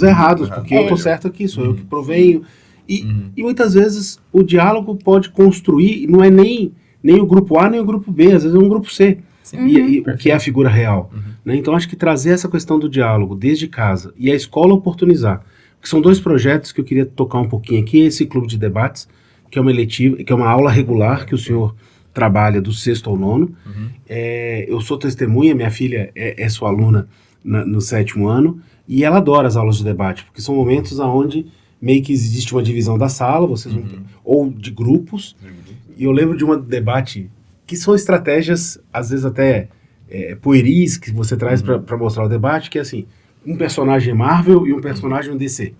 errados, porque eu tô certo aqui, sou eu que provenho. E muitas vezes o diálogo pode construir, não é nem o grupo A nem o grupo B, às vezes é um grupo C, o que é a figura real. Né? Então acho que trazer essa questão do diálogo desde casa e a escola oportunizar, que são 2 projetos que eu queria tocar um pouquinho aqui, esse clube de debates, que é uma eletiva, que é uma aula regular que o senhor trabalha do 6º ao 9º. Eu sou testemunha, minha filha é sua aluna no 7º ano, e ela adora as aulas de debate, porque são momentos onde meio que existe uma divisão da sala, vocês ou de grupos, e eu lembro de um debate que são estratégias, às vezes até pueris, que você traz para mostrar o debate, que é assim, um personagem Marvel e um personagem DC.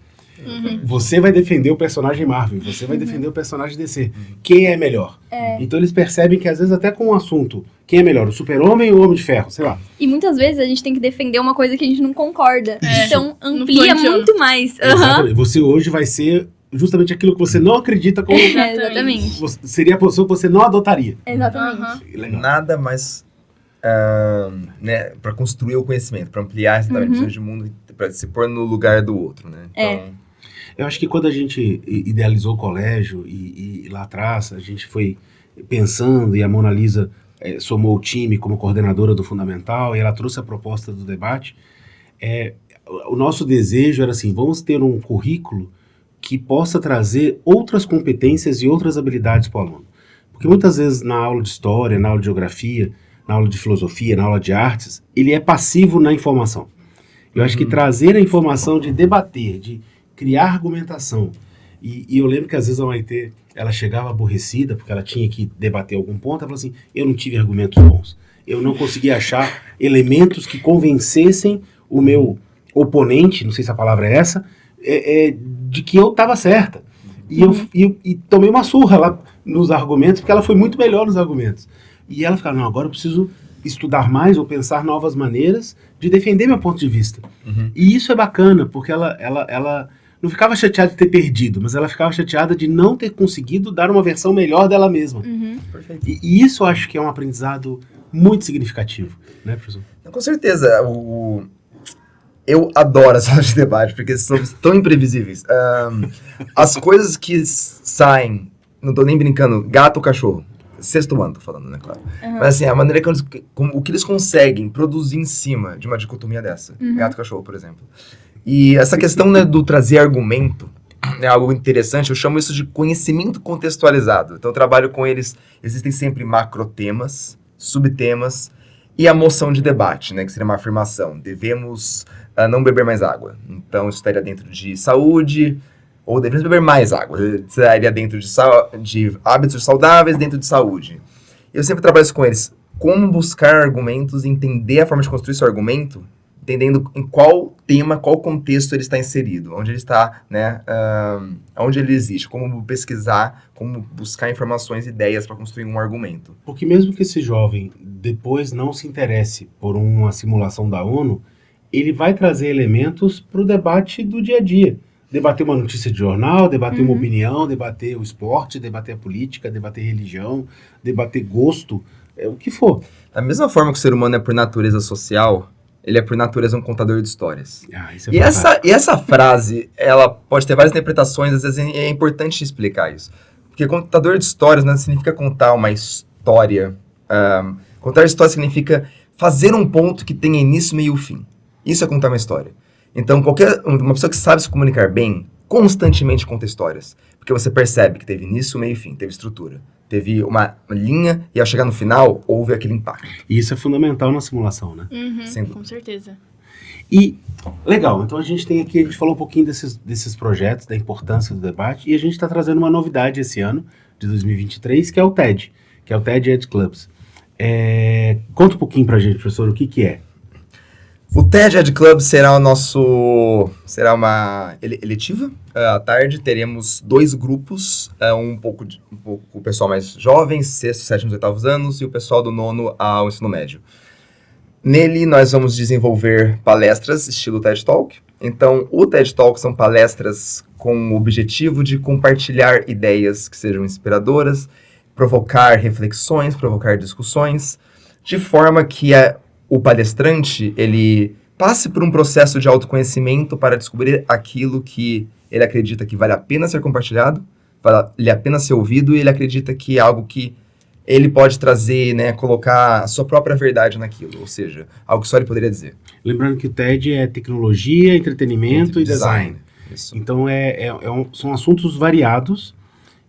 Você vai defender o personagem Marvel, você vai defender o personagem DC. Quem é melhor? Então eles percebem que às vezes até com o assunto, quem é melhor, o Super-Homem ou o Homem de Ferro, sei lá. E muitas vezes a gente tem que defender uma coisa que a gente não concorda. Então amplia Não muito mais. Exatamente. Você hoje vai ser justamente aquilo que você não acredita como... Exatamente. Seria a posição que você não adotaria. Exatamente. Legal. Nada mais né, para construir o conhecimento, para ampliar essa visão de mundo, para se pôr no lugar do outro, né? Então, Eu acho que quando a gente idealizou o colégio e lá atrás a gente foi pensando e a Mona Lisa somou o time como coordenadora do Fundamental e ela trouxe a proposta do debate, o nosso desejo era assim, vamos ter um currículo que possa trazer outras competências e outras habilidades para o aluno. Porque muitas vezes na aula de história, na aula de geografia, na aula de filosofia, na aula de artes, ele é passivo na informação. Eu acho que trazer a informação de debater, de criar argumentação. E eu lembro que às vezes a Maitê, ela chegava aborrecida, porque ela tinha que debater algum ponto, ela falou assim, eu não tive argumentos bons. Eu não consegui achar elementos que convencessem o meu oponente, não sei se a palavra é essa, de que eu estava certa. E eu tomei uma surra lá nos argumentos, porque ela foi muito melhor nos argumentos. E ela ficava, não, agora eu preciso estudar mais ou pensar novas maneiras de defender meu ponto de vista. E isso é bacana, porque ela não ficava chateada de ter perdido, mas ela ficava chateada de não ter conseguido dar uma versão melhor dela mesma. perfeito. E isso eu acho que é um aprendizado muito significativo, né, professor? Com certeza. Eu adoro as aulas de debate, porque são tão imprevisíveis. As coisas que saem, não tô nem brincando, gato ou cachorro. 6º ano, tô falando, né, claro. Mas assim, a maneira o que eles conseguem produzir em cima de uma dicotomia dessa. Gato e cachorro, por exemplo. E essa questão, né, do trazer argumento, é algo interessante, eu chamo isso de conhecimento contextualizado. Então eu trabalho com eles, existem sempre macrotemas, subtemas, e a moção de debate, né, que seria uma afirmação. Devemos não beber mais água. Então isso estaria dentro de saúde, ou devemos beber mais água. Estaria dentro de hábitos saudáveis, dentro de saúde. Eu sempre trabalho isso com eles. Como buscar argumentos, entender a forma de construir seu argumento, entendendo em qual tema, qual contexto ele está inserido, onde ele está, né, onde ele existe, como pesquisar, como buscar informações, ideias para construir um argumento. Porque mesmo que esse jovem depois não se interesse por uma simulação da ONU, ele vai trazer elementos para o debate do dia a dia. debater uma notícia de jornal, debater uma opinião, debater o esporte, debater a política, debater religião, debater gosto, o que for. Da mesma forma que o ser humano é por natureza social, ele é por natureza um contador de histórias. Isso é E fantástico. essa frase, ela pode ter várias interpretações, às vezes é importante explicar isso. Porque contador de histórias não significa contar uma história. Contar história significa fazer um ponto que tenha início, meio e fim. Isso é contar uma história. Então, uma pessoa que sabe se comunicar bem, constantemente conta histórias. Porque você percebe que teve início, meio e fim, teve estrutura. Teve uma linha e ao chegar no final, houve aquele impacto. E isso é fundamental na simulação, né? Sem dúvida. Com certeza. E, legal, então a gente falou um pouquinho desses projetos, da importância do debate, e a gente está trazendo uma novidade esse ano, de 2023, que é o TED, que é o TED Ed Clubs. Conta um pouquinho pra gente, professor, o que é? O TED Ed Club será uma eletiva. À tarde teremos 2 grupos, um pouco o pessoal mais jovem, 6º, 7º, 8º anos, e o pessoal do 9º ao ensino médio. Nele, nós vamos desenvolver palestras estilo TED Talk. Então, o TED Talk são palestras com o objetivo de compartilhar ideias que sejam inspiradoras, provocar reflexões, provocar discussões, de forma que o palestrante, ele passe por um processo de autoconhecimento para descobrir aquilo que ele acredita que vale a pena ser compartilhado, vale a pena ser ouvido, e ele acredita que é algo que ele pode trazer, né, colocar a sua própria verdade naquilo, ou seja, algo que só ele poderia dizer. Lembrando que o TED é tecnologia, entretenimento e design. Isso. Então, são assuntos variados,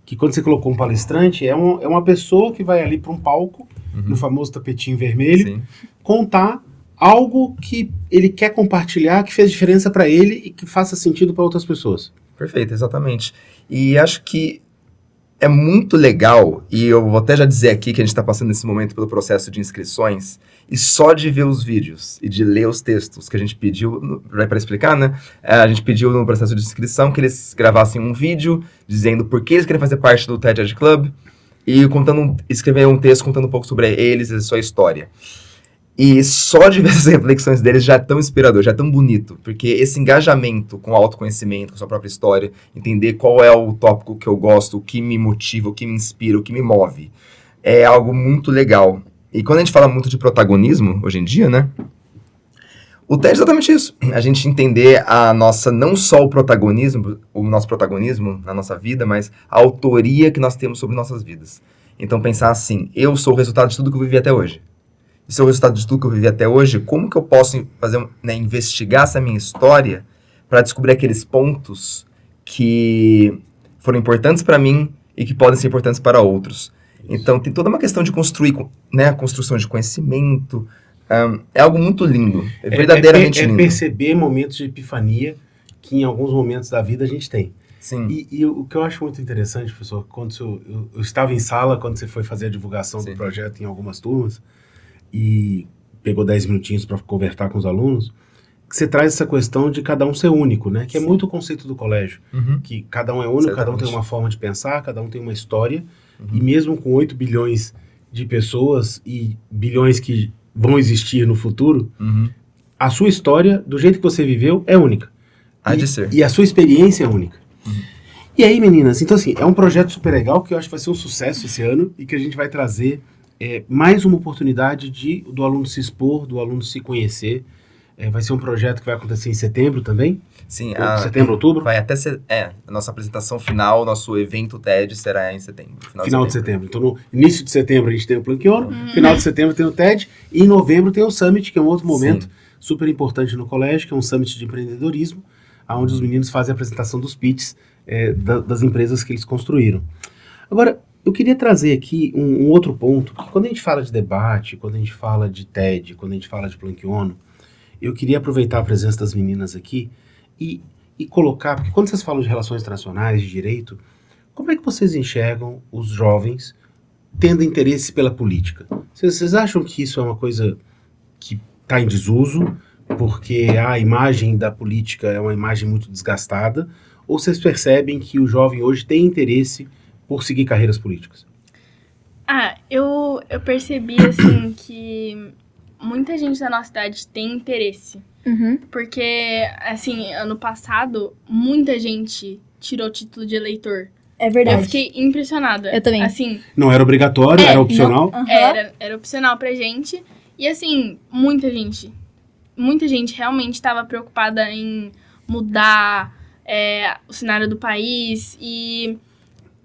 que quando você colocou um palestrante, é uma pessoa que vai ali para um palco, no famoso tapetinho vermelho, Sim. contar algo que ele quer compartilhar, que fez diferença para ele e que faça sentido para outras pessoas. Perfeito, exatamente. E acho que é muito legal, e eu vou até já dizer aqui que a gente está passando nesse momento pelo processo de inscrições, e só de ver os vídeos e de ler os textos que a gente pediu, para explicar, né? A gente pediu no processo de inscrição que eles gravassem um vídeo dizendo por que eles querem fazer parte do TED Ed Club e escrever um texto contando um pouco sobre eles e a sua história. E só de ver essas reflexões deles já é tão inspirador, já é tão bonito, porque esse engajamento com o autoconhecimento, com a sua própria história, entender qual é o tópico que eu gosto, o que me motiva, o que me inspira, o que me move, é algo muito legal. E quando a gente fala muito de protagonismo, hoje em dia, né, o TED é exatamente isso. A gente entender não só o nosso protagonismo na nossa vida, mas a autoria que nós temos sobre nossas vidas. Então pensar assim, eu sou o resultado de tudo que eu vivi até hoje. E se é o resultado de tudo que eu vivi até hoje, como que eu posso investigar essa minha história para descobrir aqueles pontos que foram importantes para mim e que podem ser importantes para outros. Então, tem toda uma questão de construir, né, a construção de conhecimento. É algo muito lindo, é verdadeiramente lindo. É perceber momentos de epifania que em alguns momentos da vida a gente tem. Sim. E o que eu acho muito interessante, professor, quando eu estava em sala, quando você foi fazer a divulgação Sim. do projeto em algumas turmas, e pegou 10 minutinhos para conversar com os alunos, que você traz essa questão de cada um ser único, né? Que é muito o conceito do colégio. Que cada um é único, cada um tem uma forma de pensar, cada um tem uma história, e mesmo com 8 bilhões de pessoas e bilhões que vão existir no futuro, a sua história, do jeito que você viveu, é única. Há de ser. E a sua experiência é única. E aí, meninas, então assim, é um projeto super legal que eu acho que vai ser um sucesso esse ano e que a gente vai trazer mais uma oportunidade do aluno se expor, do aluno se conhecer. Vai ser um projeto que vai acontecer em setembro também? Sim, setembro, outubro? Vai até ser. A nossa apresentação final, nosso evento TED será em setembro. Final de setembro. Então, no início de setembro a gente tem o Plankiono, final de setembro tem o TED, e em novembro tem o Summit, que é um outro momento super importante no colégio, que é um Summit de empreendedorismo, onde os meninos fazem a apresentação dos pitches das empresas que eles construíram. Agora, eu queria trazer aqui um outro ponto, porque quando a gente fala de debate, quando a gente fala de TED, quando a gente fala de Plankiono, eu queria aproveitar a presença das meninas aqui e colocar, porque quando vocês falam de relações internacionais, de direito, como é que vocês enxergam os jovens tendo interesse pela política? Vocês acham que isso é uma coisa que está em desuso, porque a imagem da política é uma imagem muito desgastada, ou vocês percebem que o jovem hoje tem interesse por seguir carreiras políticas? Eu percebi, assim, que muita gente da nossa cidade tem interesse. Uhum. Porque, assim, ano passado, muita gente tirou o título de eleitor. É Eu verdade. fiquei impressionada. Eu também. Assim, Não era obrigatório, era opcional. Aham. era opcional pra gente. E, assim, muita gente realmente estava preocupada em mudar o cenário do país. E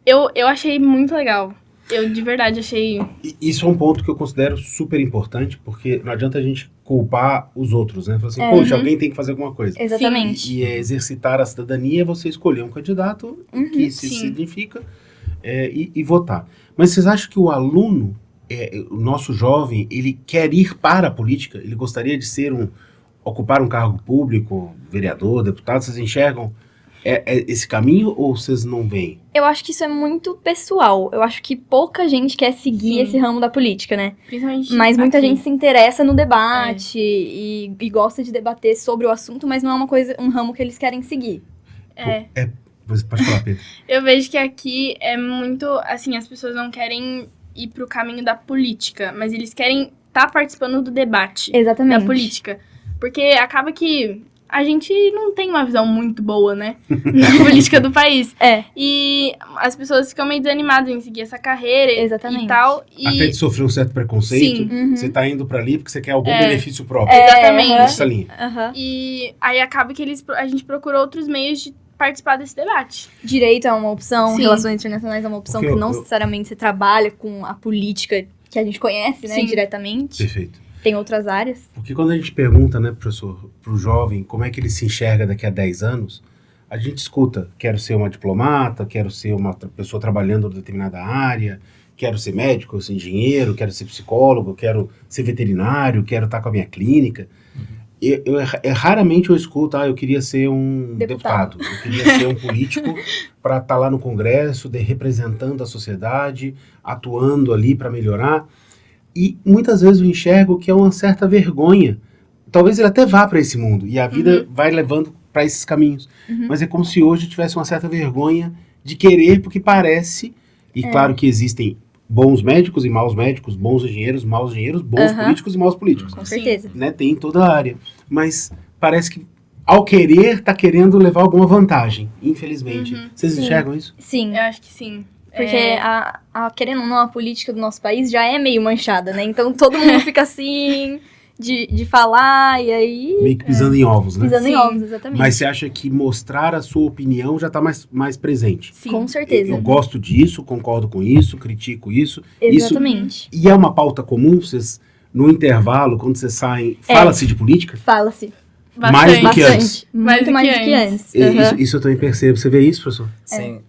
eu achei muito legal. Eu, de verdade, achei... Isso é um ponto que eu considero super importante, porque não adianta a gente culpar os outros, né? Falar assim, É. poxa, alguém tem que fazer alguma coisa. Exatamente. E exercitar a cidadania é você escolher um candidato que isso Sim. significa e votar. Mas vocês acham que o aluno, o nosso jovem, ele quer ir para a política? Ele gostaria de ocupar um cargo público, vereador, deputado? Vocês enxergam esse caminho ou vocês não veem? Eu acho que isso é muito pessoal. Eu acho que pouca gente quer seguir Sim. esse ramo da política, né? Principalmente Mas muita aqui. gente se interessa no debate e gosta de debater sobre o assunto, mas não é um ramo que eles querem seguir. Você pode falar, Pedro. Eu vejo que aqui é muito, assim, as pessoas não querem ir pro caminho da política, mas eles querem estar participando do debate Exatamente. da política. Porque acaba que a gente não tem uma visão muito boa, né, na política do país. É. E as pessoas ficam meio desanimadas em seguir essa carreira Exatamente. e tal. E Até de sofrer um certo preconceito. Sim. Uhum. Você tá indo pra ali porque você quer algum benefício próprio. Exatamente. Nessa linha. Aham. E aí acaba que a gente procura outros meios de participar desse debate. Direito é uma opção, Sim. relações internacionais é uma opção Porque que não eu- necessariamente você trabalha com a política que a gente conhece, né, Sim. diretamente. Perfeito. Tem outras áreas. Porque quando a gente pergunta, né, professor, pro jovem como é que ele se enxerga daqui a 10 anos, a gente escuta, quero ser uma diplomata, quero ser uma pessoa trabalhando em determinada área, quero ser médico, quero ser engenheiro, quero ser psicólogo, quero ser veterinário, quero estar com a minha clínica. Raramente eu escuto, eu queria ser um Deputado. deputado, eu queria ser um político para estar lá no Congresso, representando a sociedade, atuando ali para melhorar. E muitas vezes eu enxergo que é uma certa vergonha. Talvez ele até vá para esse mundo e a vida vai levando para esses caminhos. Mas é como se hoje tivesse uma certa vergonha de querer, porque parece, e claro que existem bons médicos e maus médicos, bons engenheiros, maus engenheiros, bons políticos e maus políticos. Com Sim. certeza. Né? Tem em toda a área. Mas parece que ao querer tá querendo levar alguma vantagem, infelizmente. Vocês Sim. enxergam isso? Sim. Eu acho que sim. Porque, querendo ou não, a política do nosso país já é meio manchada, né? Então todo mundo fica assim, de falar, e aí Meio que pisando em ovos, né? pisando em Sim. ovos, exatamente. Mas você acha que mostrar a sua opinião já tá mais presente? Sim. Com certeza. Eu gosto disso, concordo com isso, critico isso. Exatamente. E é uma pauta comum, vocês, no intervalo, quando vocês saem, fala-se de política? Fala-se. Mais do que Bastante. antes. Muito mais do que antes. Aham. Isso eu também percebo. Você vê isso, professor? Sim.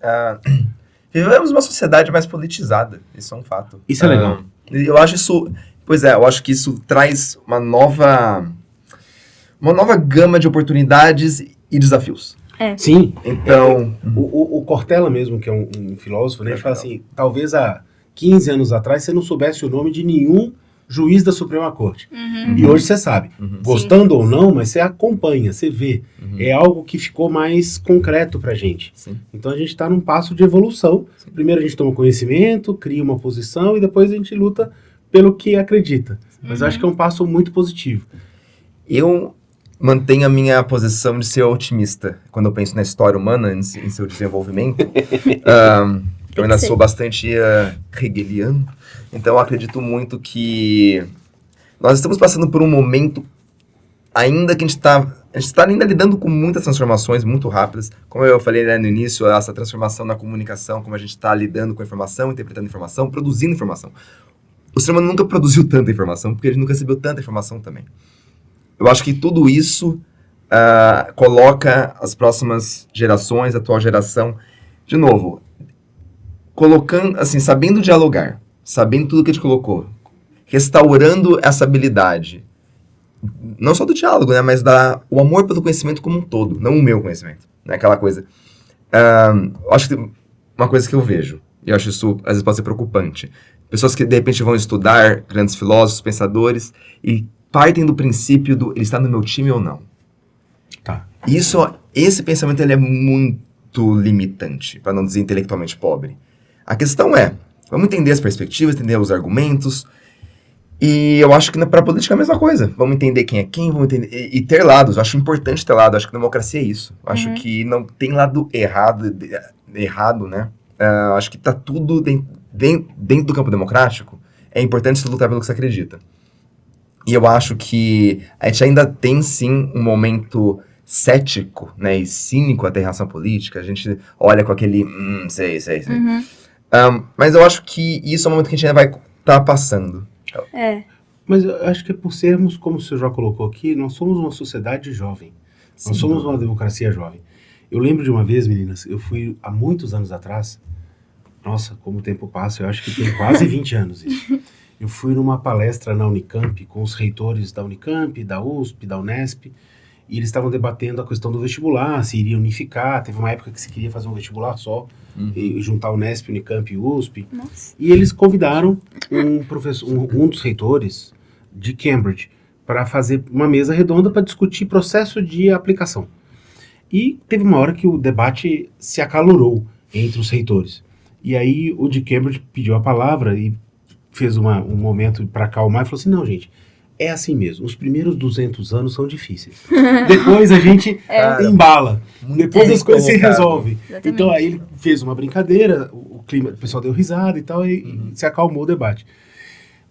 Vivemos uma sociedade mais politizada, isso é um fato. Isso é legal. Eu acho isso... Pois é, eu acho que isso traz uma nova gama de oportunidades e desafios. Sim. Então... O Cortella mesmo, que é um filósofo, né, ele fala Legal. assim, talvez há 15 anos atrás você não soubesse o nome de nenhum juiz da Suprema Corte. E hoje você sabe, gostando ou não, mas você acompanha, você vê. É algo que ficou mais concreto pra gente. Sim. Então a gente está num passo de evolução. Primeiro a gente toma conhecimento, cria uma posição e depois a gente luta pelo que acredita. Mas eu acho que é um passo muito positivo. Eu mantenho a minha posição de ser otimista quando eu penso na história humana, em seu desenvolvimento. Eu ainda sou bastante hegeliano, então eu acredito muito que nós estamos passando por um momento, ainda que a gente está ainda lidando com muitas transformações muito rápidas. Como eu falei, né, no início, essa transformação na comunicação, como a gente está lidando com a informação, interpretando informação, produzindo informação. O ser humano nunca produziu tanta informação, porque ele nunca recebeu tanta informação também. Eu acho que tudo isso coloca as próximas gerações, a atual geração, de novo, colocando, assim, sabendo dialogar, sabendo tudo que a gente colocou, restaurando essa habilidade, não só do diálogo, né, mas o amor pelo conhecimento como um todo, não o meu conhecimento, né, aquela coisa. Eu acho que uma coisa que eu vejo, e eu acho isso às vezes pode ser preocupante, pessoas que de repente vão estudar grandes filósofos, pensadores, e partem do princípio ele está no meu time ou não. Tá. Esse pensamento ele é muito limitante, para não dizer intelectualmente pobre. A questão é, vamos entender as perspectivas, entender os argumentos, E eu acho que pra política é a mesma coisa. Vamos entender quem é quem, vamos entender. E ter lados. Eu acho importante ter lado. Eu acho que democracia é isso. Eu acho que não tem lado errado, né? Eu acho que tá tudo dentro do campo democrático. É importante você lutar pelo que você acredita. E eu acho que a gente ainda tem, sim, um momento cético, né, e cínico até em relação à política. A gente olha com aquele, sei. Mas eu acho que isso é um momento que a gente ainda vai estar passando. Mas eu acho que é por sermos, como o senhor já colocou aqui, nós somos uma sociedade jovem. Sim. Nós somos uma democracia jovem. Eu lembro de uma vez, meninas, eu fui há muitos anos atrás, nossa, como o tempo passa, eu acho que tem quase 20 anos isso. Eu fui numa palestra na Unicamp, com os reitores da Unicamp, da USP, da Unesp, e eles estavam debatendo a questão do vestibular, se iria unificar. Teve uma época que se queria fazer um vestibular só, e juntar Unesp, Unicamp e USP. Nossa. E eles convidaram um professor, um dos reitores de Cambridge para fazer uma mesa redonda para discutir processo de aplicação. E teve uma hora que o debate se acalorou entre os reitores. E aí o de Cambridge pediu a palavra e fez um momento para acalmar e falou assim, não, gente, é assim mesmo, os primeiros 200 anos são difíceis. Depois a gente embala, depois as coisas se resolvem. Exatamente. Então aí ele fez uma brincadeira, o pessoal deu risada e tal, e se acalmou o debate.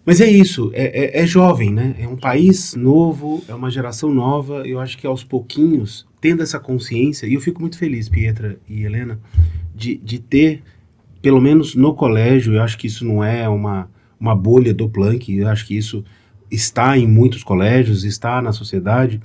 Mas é isso, é jovem, né? É um país novo, é uma geração nova. Eu acho que aos pouquinhos, tendo essa consciência, e eu fico muito feliz, Pietra e Helena, de ter, pelo menos no colégio, eu acho que isso não é uma bolha do Planck, eu acho que isso está em muitos colégios, está na sociedade,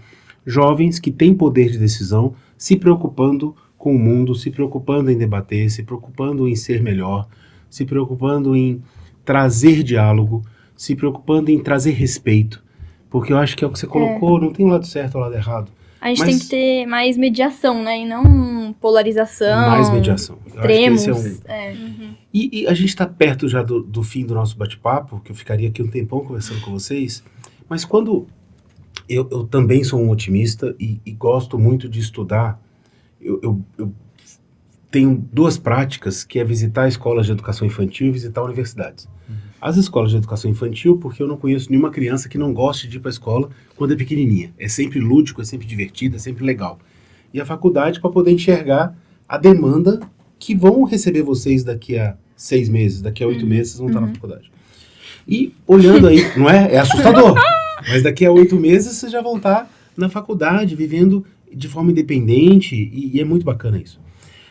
jovens que têm poder de decisão, se preocupando com o mundo, se preocupando em debater, se preocupando em ser melhor, se preocupando em trazer diálogo, se preocupando em trazer respeito, porque eu acho que é o que você colocou, não tem o lado certo ou o lado errado. A gente Mas- tem que ter mais mediação, né? E não polarização. Mais mediação. Eu acho que Extremos. esse é E a gente está perto já do fim do nosso bate-papo, que eu ficaria aqui um tempão conversando com vocês, mas quando eu também sou um otimista e gosto muito de estudar, eu tenho duas práticas, que é visitar escolas de educação infantil e visitar universidades. As escolas de educação infantil, porque eu não conheço nenhuma criança que não goste de ir para a escola quando é pequenininha. É sempre lúdico, é sempre divertido, é sempre legal. E a faculdade para poder enxergar a demanda que vão receber vocês daqui a 6 meses, daqui a 8 meses, vocês vão estar na faculdade. E olhando aí, não é? É assustador. Mas daqui a 8 meses vocês já vão estar na faculdade, vivendo de forma independente, e é muito bacana isso.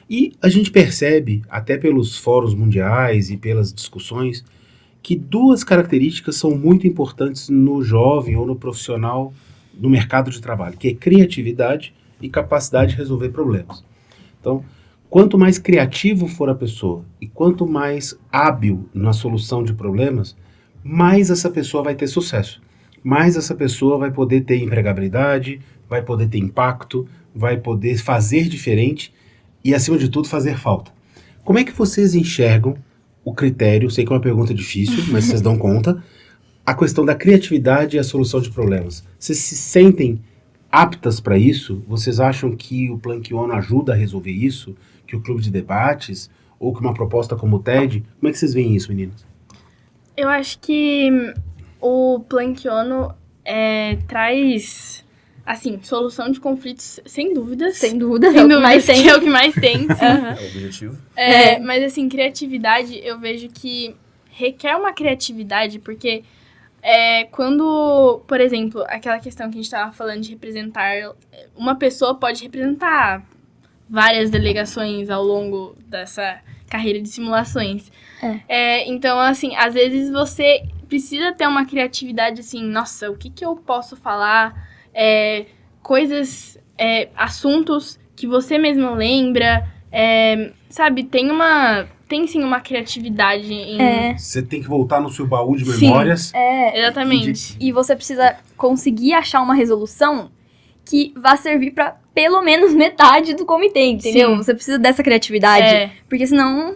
E a gente percebe, até pelos fóruns mundiais e pelas discussões, que duas características são muito importantes no jovem ou no profissional no mercado de trabalho, que é criatividade e capacidade de resolver problemas. Então, quanto mais criativo for a pessoa e quanto mais hábil na solução de problemas, mais essa pessoa vai ter sucesso. Mais essa pessoa vai poder ter empregabilidade, vai poder ter impacto, vai poder fazer diferente e, acima de tudo, fazer falta. Como é que vocês enxergam o critério, sei que é uma pergunta difícil, mas vocês dão conta, a questão da criatividade e a solução de problemas? Vocês se sentem aptas para isso? Vocês acham que o Planck ONU ajuda a resolver isso? Que o clube de debates? Ou que uma proposta como o TED? Como é que vocês veem isso, meninas? Eu acho que o Planck ONU traz, assim, solução de conflitos sem dúvidas. Sem dúvida. Sem dúvidas, Mas tem. que é o que mais tem, sim. É o objetivo. Mas assim, criatividade, eu vejo que requer uma criatividade, porque quando, por exemplo, aquela questão que a gente estava falando de representar, uma pessoa pode representar várias delegações ao longo dessa carreira de simulações. Então, assim, às vezes você precisa ter uma criatividade, assim, nossa, o que eu posso falar? Coisas, assuntos que você mesmo lembra, sabe, tem sim uma criatividade em... Você tem que voltar no seu baú de Sim. memórias. Exatamente. E você precisa conseguir achar uma resolução que vá servir pra pelo menos metade do comitê, entendeu? Sim. Você precisa dessa criatividade, porque senão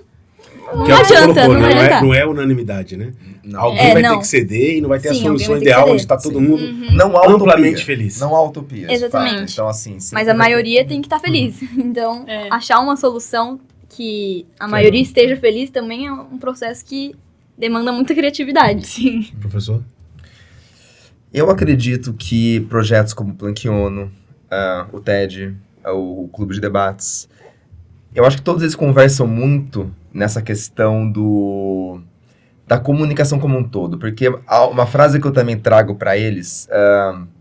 Que é o que você adianta, colocou, não né? adianta. Não é unanimidade, né? Não. Alguém vai ter não. que ceder e não vai ter a Sim, alguém solução vai ter que ideal ceder. onde está todo mundo Não há utopia. amplamente feliz. Não há utopia. Exatamente. Então, assim... Mas a maioria tem que estar feliz. Então, É. achar uma solução que a maioria esteja feliz também é um processo que demanda muita criatividade. Sim. Professor? Eu acredito que projetos como o Planck ONU, o TED, o Clube de Debates, eu acho que todos eles conversam muito nessa questão da comunicação como um todo, porque uma frase que eu também trago para eles,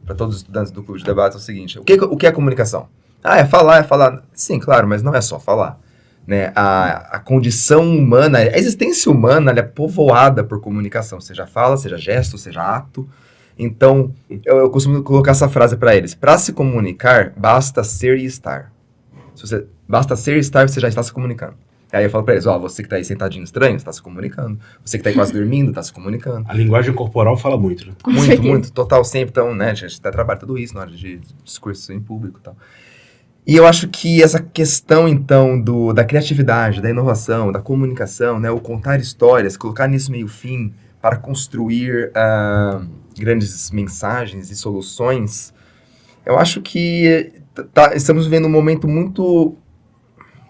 para todos os estudantes do Clube de Debates, é o seguinte: o que é comunicação? É falar, é falar. Sim, claro, mas não é só falar. Né? A condição humana, a existência humana, ela é povoada por comunicação, seja fala, seja gesto, seja ato. Então, eu costumo colocar essa frase para eles: para se comunicar, basta ser e estar. Basta ser e estar, você já está se comunicando. Aí eu falo para eles: você que está aí sentadinho estranho, está se comunicando. Você que está aí quase dormindo, está se comunicando. A linguagem corporal fala muito, né? Muito, total, sempre. Então, né, a gente até trabalha tudo isso na hora de discurso em público e tal. E eu acho que essa questão, então, da criatividade, da inovação, da comunicação, né, o contar histórias, colocar nisso meio fim para construir grandes mensagens e soluções, eu acho que estamos vivendo um momento muito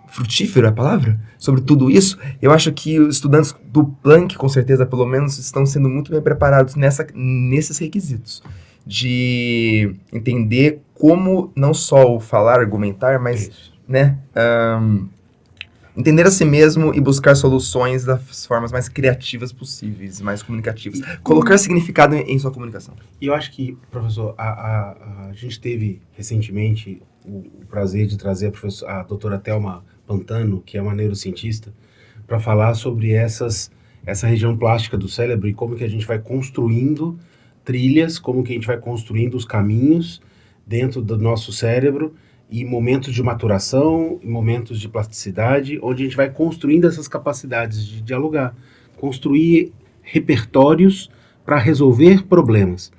frutífero, é a palavra? Sobre tudo isso. Eu acho que os estudantes do Planck, com certeza, pelo menos, estão sendo muito bem preparados nesses requisitos. De entender como não só o falar, argumentar, mas né, entender a si mesmo e buscar soluções das formas mais criativas possíveis, mais comunicativas. Colocar significado em sua comunicação. E eu acho que, professor, a gente teve recentemente o prazer de trazer a doutora Thelma Pantano, que é uma neurocientista, para falar sobre essa região plástica do cérebro e como que a gente vai construindo trilhas, como que a gente vai construindo os caminhos dentro do nosso cérebro e momentos de maturação, e momentos de plasticidade, onde a gente vai construindo essas capacidades de dialogar, construir repertórios para resolver problemas.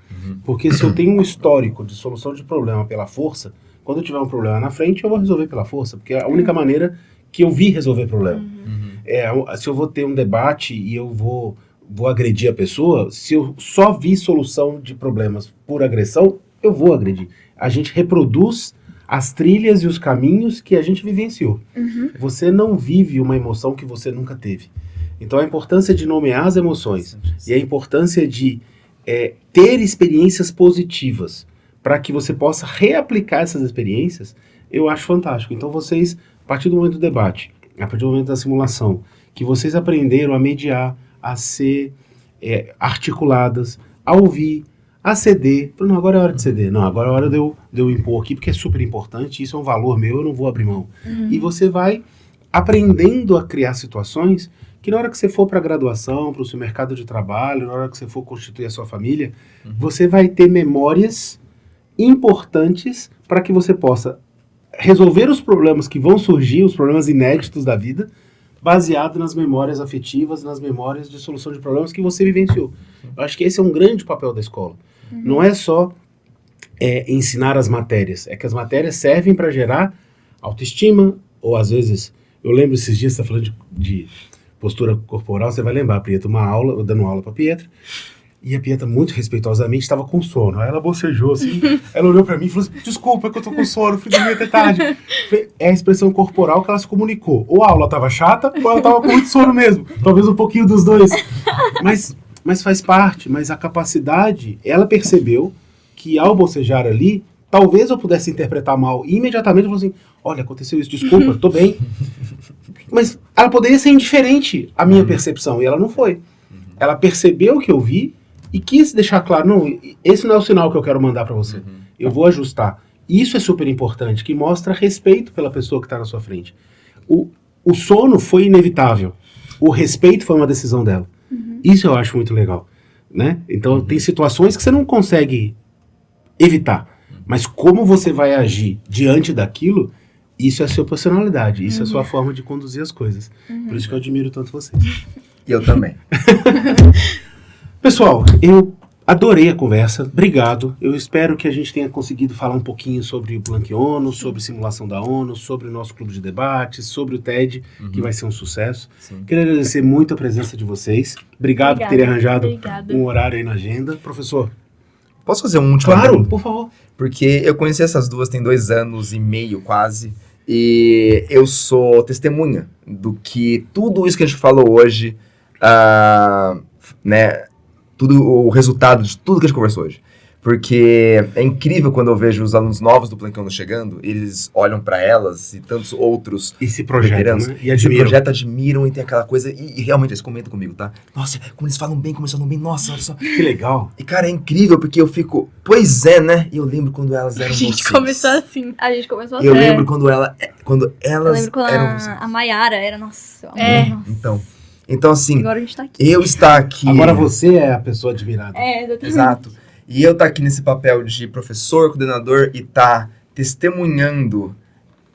Porque se eu tenho um histórico de solução de problema pela força, quando eu tiver um problema na frente, eu vou resolver pela força, porque é a única maneira que eu vi resolver problema. Se eu vou ter um debate e eu vou agredir a pessoa, se eu só vi solução de problemas por agressão, eu vou agredir. A gente reproduz as trilhas e os caminhos que a gente vivenciou. Você não vive uma emoção que você nunca teve. Então a importância de nomear as emoções e a importância de ter experiências positivas para que você possa reaplicar essas experiências, eu acho fantástico. Então vocês, a partir do momento do debate, a partir do momento da simulação, que vocês aprenderam a mediar, a ser articuladas, a ouvir, a ceder. Não, agora é hora de ceder. Não, agora é hora de eu impor aqui, porque é super importante, isso é um valor meu, eu não vou abrir mão. E você vai aprendendo a criar situações que na hora que você for para a graduação, para o seu mercado de trabalho, na hora que você for constituir a sua família, você vai ter memórias importantes para que você possa resolver os problemas que vão surgir, os problemas inéditos da vida, baseado nas memórias afetivas, nas memórias de solução de problemas que você vivenciou. Eu acho que esse é um grande papel da escola. Não é só ensinar as matérias, é que as matérias servem para gerar autoestima, ou às vezes, eu lembro esses dias, você está falando de postura corporal, você vai lembrar, Pietra, eu dando aula para a Pietra, e a Pietra, muito respeitosamente, estava com sono. Aí ela bocejou assim, ela olhou para mim e falou assim: desculpa, é que eu tô com sono, fui dormir até tarde. É a expressão corporal que ela se comunicou. Ou a aula estava chata, ou ela estava com muito sono mesmo. Talvez um pouquinho dos dois. Mas faz parte, mas a capacidade, ela percebeu que ao bocejar ali, talvez eu pudesse interpretar mal. E imediatamente falou assim: olha, aconteceu isso, desculpa, tô bem. Mas ela poderia ser indiferente à minha percepção, e ela não foi. Ela percebeu o que eu vi e quis deixar claro: não, esse não é o sinal que eu quero mandar para você. Eu vou ajustar. Isso é super importante, que mostra respeito pela pessoa que está na sua frente. O sono foi inevitável. O respeito foi uma decisão dela. Isso eu acho muito legal, né? Então tem situações que você não consegue evitar. Mas como você vai agir diante daquilo, isso é a sua personalidade. Isso é a sua forma de conduzir as coisas. Por isso que eu admiro tanto vocês. E eu também. Pessoal, eu adorei a conversa, obrigado. Eu espero que a gente tenha conseguido falar um pouquinho sobre o Planck ONU, sobre simulação da ONU, sobre o nosso clube de debates, sobre o TED, que vai ser um sucesso. Quero agradecer muito a presença de vocês. Obrigado por terem arranjado um horário aí na agenda. Professor. Posso fazer um último? Claro, por favor. Porque eu conheci essas duas tem 2 anos e meio quase, e eu sou testemunha do que tudo isso que a gente falou hoje, né, o resultado de tudo que a gente conversou hoje. Porque é incrível quando eu vejo os alunos novos do Plancano chegando, eles olham pra elas e tantos outros E se projetam, veteranos, né? E se admiram. projetam, admiram e tem aquela coisa, e realmente eles comentam comigo, tá? Nossa, como eles falam bem, como eles falam bem, nossa, olha só. Que legal. E cara, é incrível porque eu fico, pois é, né? E eu lembro quando elas A eram gente vocês. começou assim. A gente começou Eu assim. lembro quando Eu elas lembro quando eram vocês. a Mayara era, nossa, eu amava, É. nossa. Então assim, Agora a gente tá aqui. eu estar aqui... Agora você é a pessoa admirada. Exatamente. Exato. E eu estar aqui nesse papel de professor, coordenador e tá testemunhando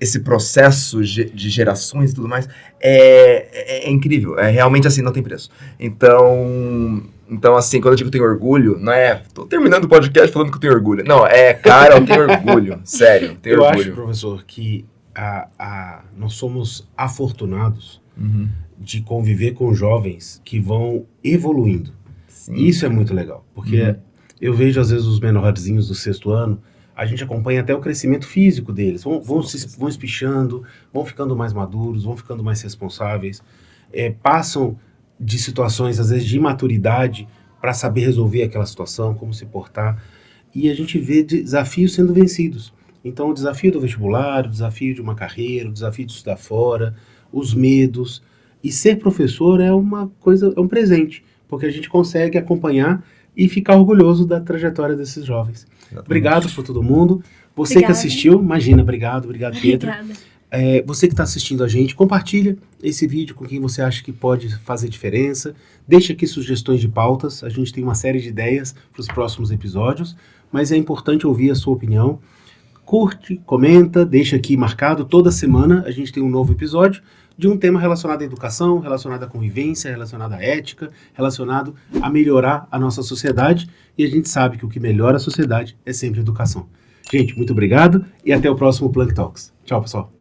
esse processo de gerações e tudo mais, é incrível. É realmente assim, não tem preço. Então, assim, quando eu digo que eu tenho orgulho, não é... Tô terminando o podcast falando que eu tenho orgulho. Não, cara, eu tenho orgulho. Sério, tenho Eu orgulho. acho, professor, que nós somos afortunados Uhum. de conviver com jovens que vão evoluindo. Sim. Isso é muito legal, porque eu vejo às vezes os menorzinhos do 6º ano, a gente acompanha até o crescimento físico deles, vão espichando, vão ficando mais maduros, vão ficando mais responsáveis, passam de situações às vezes de imaturidade para saber resolver aquela situação, como se portar, e a gente vê desafios sendo vencidos. Então o desafio do vestibular, o desafio de uma carreira, o desafio de estudar fora, os medos, e ser professor é uma coisa, é um presente, porque a gente consegue acompanhar e ficar orgulhoso da trajetória desses jovens. Exatamente. Obrigado por todo mundo. Você Obrigada. que assistiu, imagina, obrigado, Pietra. Obrigada. Você que está assistindo a gente, compartilha esse vídeo com quem você acha que pode fazer diferença. Deixa aqui sugestões de pautas. A gente tem uma série de ideias para os próximos episódios, mas é importante ouvir a sua opinião. Curte, comenta, deixa aqui marcado. Toda semana a gente tem um novo episódio de um tema relacionado à educação, relacionado à convivência, relacionado à ética, relacionado a melhorar a nossa sociedade. E a gente sabe que o que melhora a sociedade é sempre a educação. Gente, muito obrigado e até o próximo Plank Talks. Tchau, pessoal.